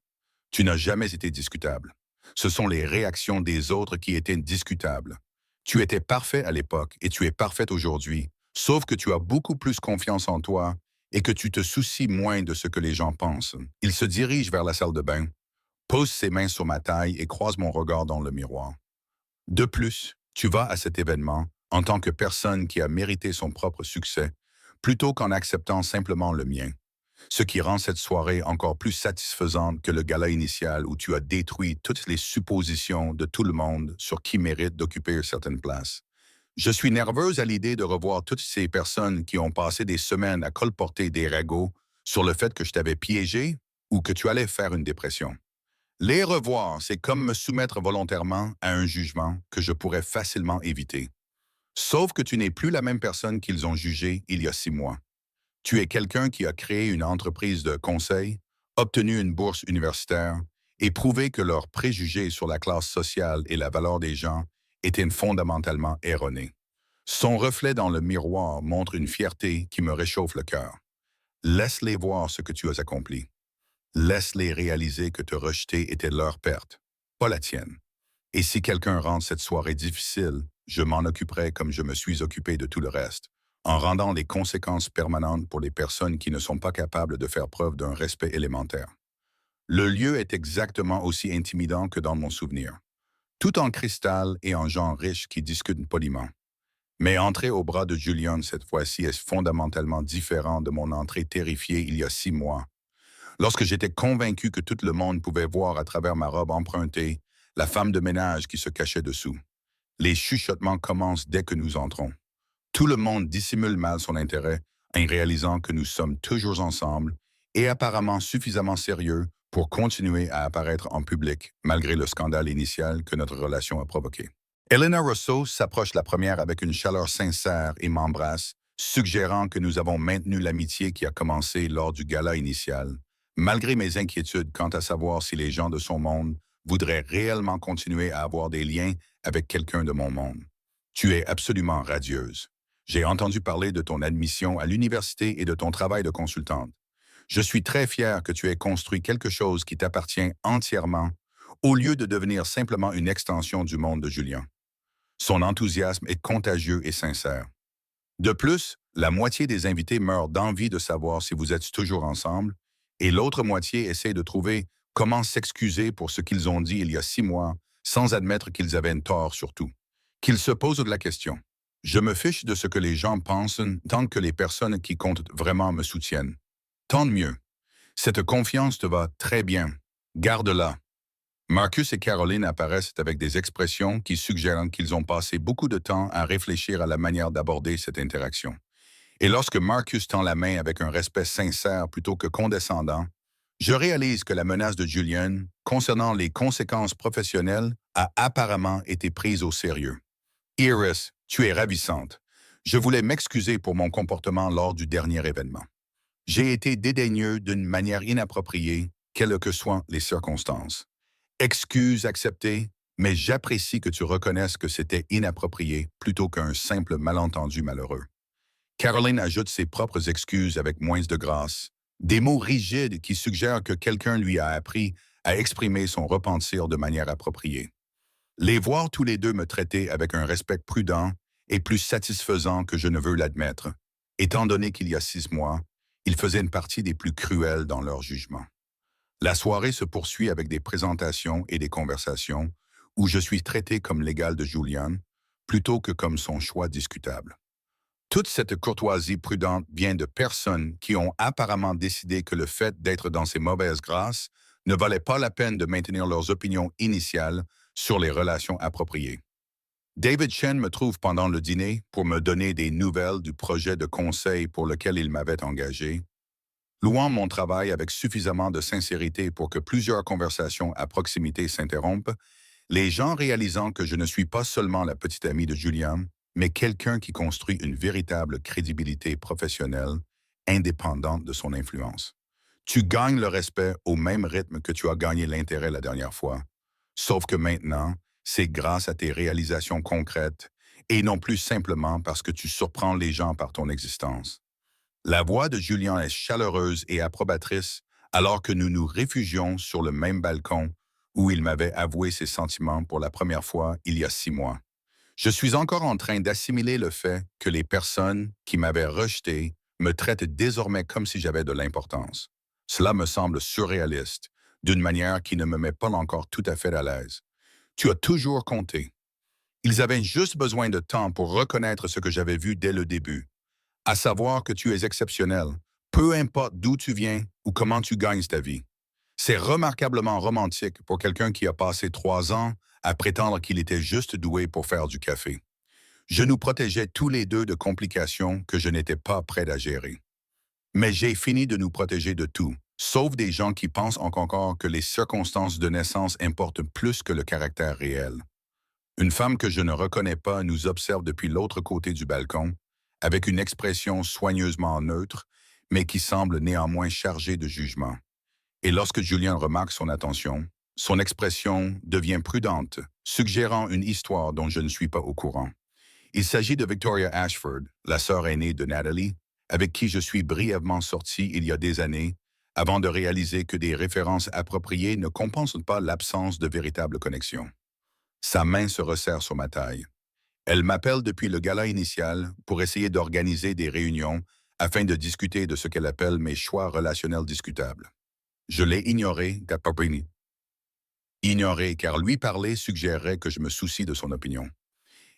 Tu n'as jamais été discutable. Ce sont les réactions des autres qui étaient discutables. Tu étais parfait à l'époque et tu es parfaite aujourd'hui, sauf que tu as beaucoup plus confiance en toi et que tu te soucies moins de ce que les gens pensent. Il se dirige vers la salle de bain, pose ses mains sur ma taille et croise mon regard dans le miroir. De plus, tu vas à cet événement en tant que personne qui a mérité son propre succès, plutôt qu'en acceptant simplement le mien. Ce qui rend cette soirée encore plus satisfaisante que le gala initial où tu as détruit toutes les suppositions de tout le monde sur qui mérite d'occuper certaines places. Je suis nerveuse à l'idée de revoir toutes ces personnes qui ont passé des semaines à colporter des ragots sur le fait que je t'avais piégé ou que tu allais faire une dépression. Les revoir, c'est comme me soumettre volontairement à un jugement que je pourrais facilement éviter. Sauf que tu n'es plus la même personne qu'ils ont jugée il y a 6 mois. Tu es quelqu'un qui a créé une entreprise de conseil, obtenu une bourse universitaire et prouvé que leurs préjugés sur la classe sociale et la valeur des gens étaient fondamentalement erronés. Son reflet dans le miroir montre une fierté qui me réchauffe le cœur. Laisse-les voir ce que tu as accompli. Laisse-les réaliser que te rejeter était leur perte, pas la tienne. Et si quelqu'un rend cette soirée difficile, je m'en occuperai comme je me suis occupé de tout le reste, en rendant les conséquences permanentes pour les personnes qui ne sont pas capables de faire preuve d'un respect élémentaire. Le lieu est exactement aussi intimidant que dans mon souvenir. Tout en cristal et en gens riches qui discutent poliment. Mais entrer au bras de Julian cette fois-ci est fondamentalement différent de mon entrée terrifiée il y a 6 mois, lorsque j'étais convaincu que tout le monde pouvait voir à travers ma robe empruntée la femme de ménage qui se cachait dessous. Les chuchotements commencent dès que nous entrons. Tout le monde dissimule mal son intérêt en réalisant que nous sommes toujours ensemble et apparemment suffisamment sérieux pour continuer à apparaître en public malgré le scandale initial que notre relation a provoqué. Elena Rousseau s'approche la première avec une chaleur sincère et m'embrasse, suggérant que nous avons maintenu l'amitié qui a commencé lors du gala initial, malgré mes inquiétudes quant à savoir si les gens de son monde voudraient réellement continuer à avoir des liens avec quelqu'un de mon monde. Tu es absolument radieuse. J'ai entendu parler de ton admission à l'université et de ton travail de consultante. Je suis très fier que tu aies construit quelque chose qui t'appartient entièrement, au lieu de devenir simplement une extension du monde de Julien. Son enthousiasme est contagieux et sincère. De plus, la moitié des invités meurent d'envie de savoir si vous êtes toujours ensemble, et l'autre moitié essaie de trouver comment s'excuser pour ce qu'ils ont dit il y a 6 mois, sans admettre qu'ils avaient un tort surtout. Qu'ils se posent de la question. Je me fiche de ce que les gens pensent tant que les personnes qui comptent vraiment me soutiennent. Tant de mieux. Cette confiance te va très bien. Garde-la. Marcus et Caroline apparaissent avec des expressions qui suggèrent qu'ils ont passé beaucoup de temps à réfléchir à la manière d'aborder cette interaction. Et lorsque Marcus tend la main avec un respect sincère plutôt que condescendant, je réalise que la menace de Julian concernant les conséquences professionnelles a apparemment été prise au sérieux. Iris, tu es ravissante. Je voulais m'excuser pour mon comportement lors du dernier événement. J'ai été dédaigneux d'une manière inappropriée, quelles que soient les circonstances. Excuse acceptée, mais j'apprécie que tu reconnaisses que c'était inapproprié plutôt qu'un simple malentendu malheureux. Caroline ajoute ses propres excuses avec moins de grâce, des mots rigides qui suggèrent que quelqu'un lui a appris à exprimer son repentir de manière appropriée. Les voir tous les deux me traiter avec un respect prudent est plus satisfaisant que je ne veux l'admettre, étant donné qu'il y a 6 mois, ils faisaient une partie des plus cruels dans leur jugement. La soirée se poursuit avec des présentations et des conversations où je suis traité comme l'égal de Julian plutôt que comme son choix discutable. Toute cette courtoisie prudente vient de personnes qui ont apparemment décidé que le fait d'être dans ces mauvaises grâces ne valait pas la peine de maintenir leurs opinions initiales sur les relations appropriées. David Chen me trouve pendant le dîner pour me donner des nouvelles du projet de conseil pour lequel il m'avait engagé, louant mon travail avec suffisamment de sincérité pour que plusieurs conversations à proximité s'interrompent, les gens réalisant que je ne suis pas seulement la petite amie de Julian, mais quelqu'un qui construit une véritable crédibilité professionnelle, indépendante de son influence. Tu gagnes le respect au même rythme que tu as gagné l'intérêt la dernière fois. Sauf que maintenant, c'est grâce à tes réalisations concrètes et non plus simplement parce que tu surprends les gens par ton existence. La voix de Julien est chaleureuse et approbatrice alors que nous nous réfugions sur le même balcon où il m'avait avoué ses sentiments pour la première fois il y a 6 mois. Je suis encore en train d'assimiler le fait que les personnes qui m'avaient rejeté me traitent désormais comme si j'avais de l'importance. Cela me semble surréaliste, d'une manière qui ne me met pas encore tout à fait à l'aise. Tu as toujours compté. Ils avaient juste besoin de temps pour reconnaître ce que j'avais vu dès le début, à savoir que tu es exceptionnel, peu importe d'où tu viens ou comment tu gagnes ta vie. C'est remarquablement romantique pour quelqu'un qui a passé 3 ans à prétendre qu'il était juste doué pour faire du café. Je nous protégeais tous les deux de complications que je n'étais pas prêt à gérer. Mais j'ai fini de nous protéger de tout, sauf des gens qui pensent encore que les circonstances de naissance importent plus que le caractère réel. Une femme que je ne reconnais pas nous observe depuis l'autre côté du balcon, avec une expression soigneusement neutre, mais qui semble néanmoins chargée de jugement. Et lorsque Julien remarque son attention, son expression devient prudente, suggérant une histoire dont je ne suis pas au courant. Il s'agit de Victoria Ashford, la sœur aînée de Natalie, avec qui je suis brièvement sorti il y a des années, avant de réaliser que des références appropriées ne compensent pas l'absence de véritable connexion. Sa main se resserre sur ma taille. Elle m'appelle depuis le gala initial pour essayer d'organiser des réunions afin de discuter de ce qu'elle appelle mes choix relationnels discutables. Je l'ai ignoré car lui parler suggérerait que je me soucie de son opinion.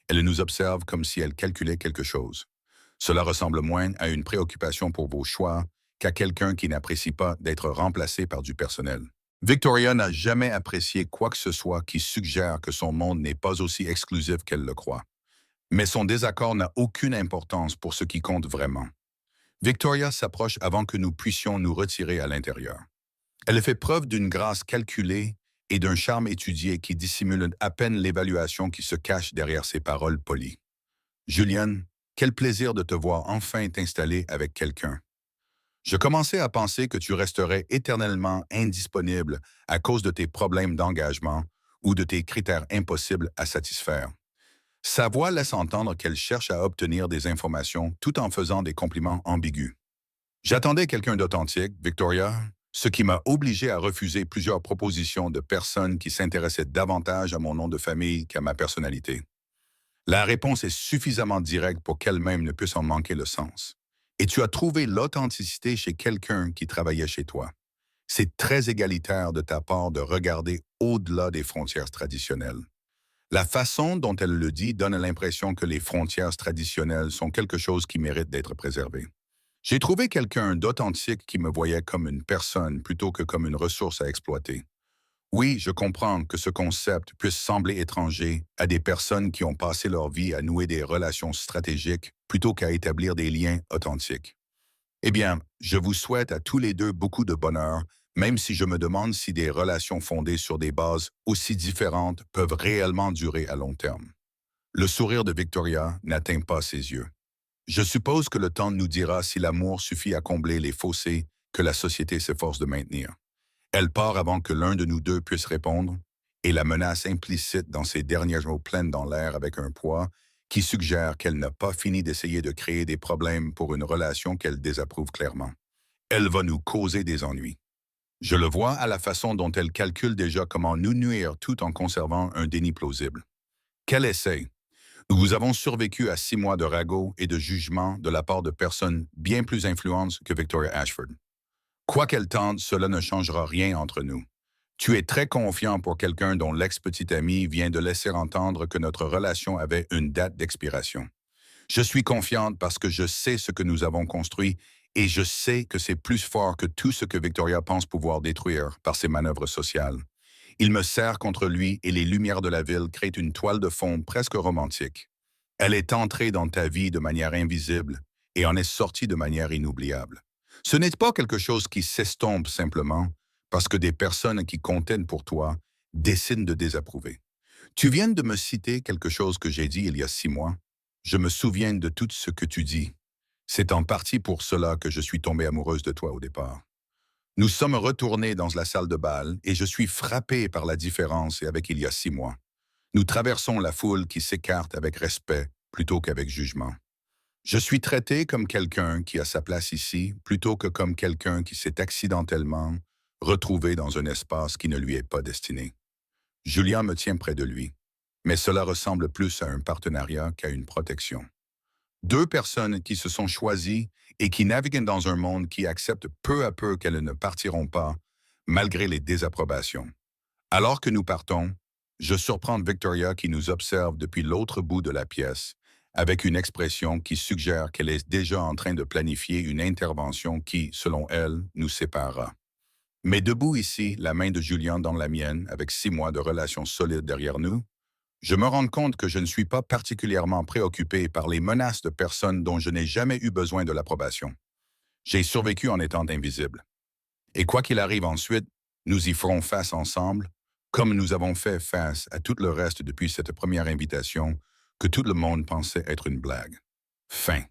Elle nous observe comme si elle calculait quelque chose. Cela ressemble moins à une préoccupation pour vos choix qu'à quelqu'un qui n'apprécie pas d'être remplacé par du personnel. Victoria n'a jamais apprécié quoi que ce soit qui suggère que son monde n'est pas aussi exclusif qu'elle le croit. Mais son désaccord n'a aucune importance pour ce qui compte vraiment. Victoria s'approche avant que nous puissions nous retirer à l'intérieur. Elle fait preuve d'une grâce calculée et d'un charme étudié qui dissimule à peine l'évaluation qui se cache derrière ses paroles polies. Julian, quel plaisir de te voir enfin t'installer avec quelqu'un. Je commençais à penser que tu resterais éternellement indisponible à cause de tes problèmes d'engagement ou de tes critères impossibles à satisfaire. Sa voix laisse entendre qu'elle cherche à obtenir des informations tout en faisant des compliments ambigus. J'attendais quelqu'un d'authentique, Victoria, ce qui m'a obligé à refuser plusieurs propositions de personnes qui s'intéressaient davantage à mon nom de famille qu'à ma personnalité. La réponse est suffisamment directe pour qu'elle-même ne puisse en manquer le sens. Et tu as trouvé l'authenticité chez quelqu'un qui travaillait chez toi. C'est très égalitaire de ta part de regarder au-delà des frontières traditionnelles. La façon dont elle le dit donne l'impression que les frontières traditionnelles sont quelque chose qui mérite d'être préservé. J'ai trouvé quelqu'un d'authentique qui me voyait comme une personne plutôt que comme une ressource à exploiter. Oui, je comprends que ce concept puisse sembler étranger à des personnes qui ont passé leur vie à nouer des relations stratégiques plutôt qu'à établir des liens authentiques. Eh bien, je vous souhaite à tous les deux beaucoup de bonheur, même si je me demande si des relations fondées sur des bases aussi différentes peuvent réellement durer à long terme. Le sourire de Victoria n'atteint pas ses yeux. Je suppose que le temps nous dira si l'amour suffit à combler les fossés que la société s'efforce de maintenir. Elle part avant que l'un de nous deux puisse répondre, et la menace implicite dans ses derniers mots plane dans l'air avec un poids qui suggère qu'elle n'a pas fini d'essayer de créer des problèmes pour une relation qu'elle désapprouve clairement. Elle va nous causer des ennuis. Je le vois à la façon dont elle calcule déjà comment nous nuire tout en conservant un déni plausible. Quel essai! Nous avons survécu à 6 mois de ragots et de jugements de la part de personnes bien plus influentes que Victoria Ashford. Quoi qu'elle tente, cela ne changera rien entre nous. Tu es très confiant pour quelqu'un dont l'ex-petite amie vient de laisser entendre que notre relation avait une date d'expiration. Je suis confiante parce que je sais ce que nous avons construit et je sais que c'est plus fort que tout ce que Victoria pense pouvoir détruire par ses manœuvres sociales. Il me serre contre lui et les lumières de la ville créent une toile de fond presque romantique. Elle est entrée dans ta vie de manière invisible et en est sortie de manière inoubliable. Ce n'est pas quelque chose qui s'estompe simplement parce que des personnes qui contiennent pour toi décident de désapprouver. Tu viens de me citer quelque chose que j'ai dit il y a 6 mois. Je me souviens de tout ce que tu dis. C'est en partie pour cela que je suis tombée amoureuse de toi au départ. Nous sommes retournés dans la salle de bal et je suis frappé par la différence avec il y a 6 mois. Nous traversons la foule qui s'écarte avec respect plutôt qu'avec jugement. Je suis traité comme quelqu'un qui a sa place ici plutôt que comme quelqu'un qui s'est accidentellement retrouvé dans un espace qui ne lui est pas destiné. Julien me tient près de lui, mais cela ressemble plus à un partenariat qu'à une protection. Deux personnes qui se sont choisies et qui naviguent dans un monde qui accepte peu à peu qu'elles ne partiront pas, malgré les désapprobations. Alors que nous partons, je surprends Victoria qui nous observe depuis l'autre bout de la pièce, avec une expression qui suggère qu'elle est déjà en train de planifier une intervention qui, selon elle, nous séparera. Mais debout ici, la main de Julien dans la mienne, avec 6 mois de relations solides derrière nous, je me rends compte que je ne suis pas particulièrement préoccupé par les menaces de personnes dont je n'ai jamais eu besoin de l'approbation. J'ai survécu en étant invisible. Et quoi qu'il arrive ensuite, nous y ferons face ensemble, comme nous avons fait face à tout le reste depuis cette première invitation que tout le monde pensait être une blague. Fin.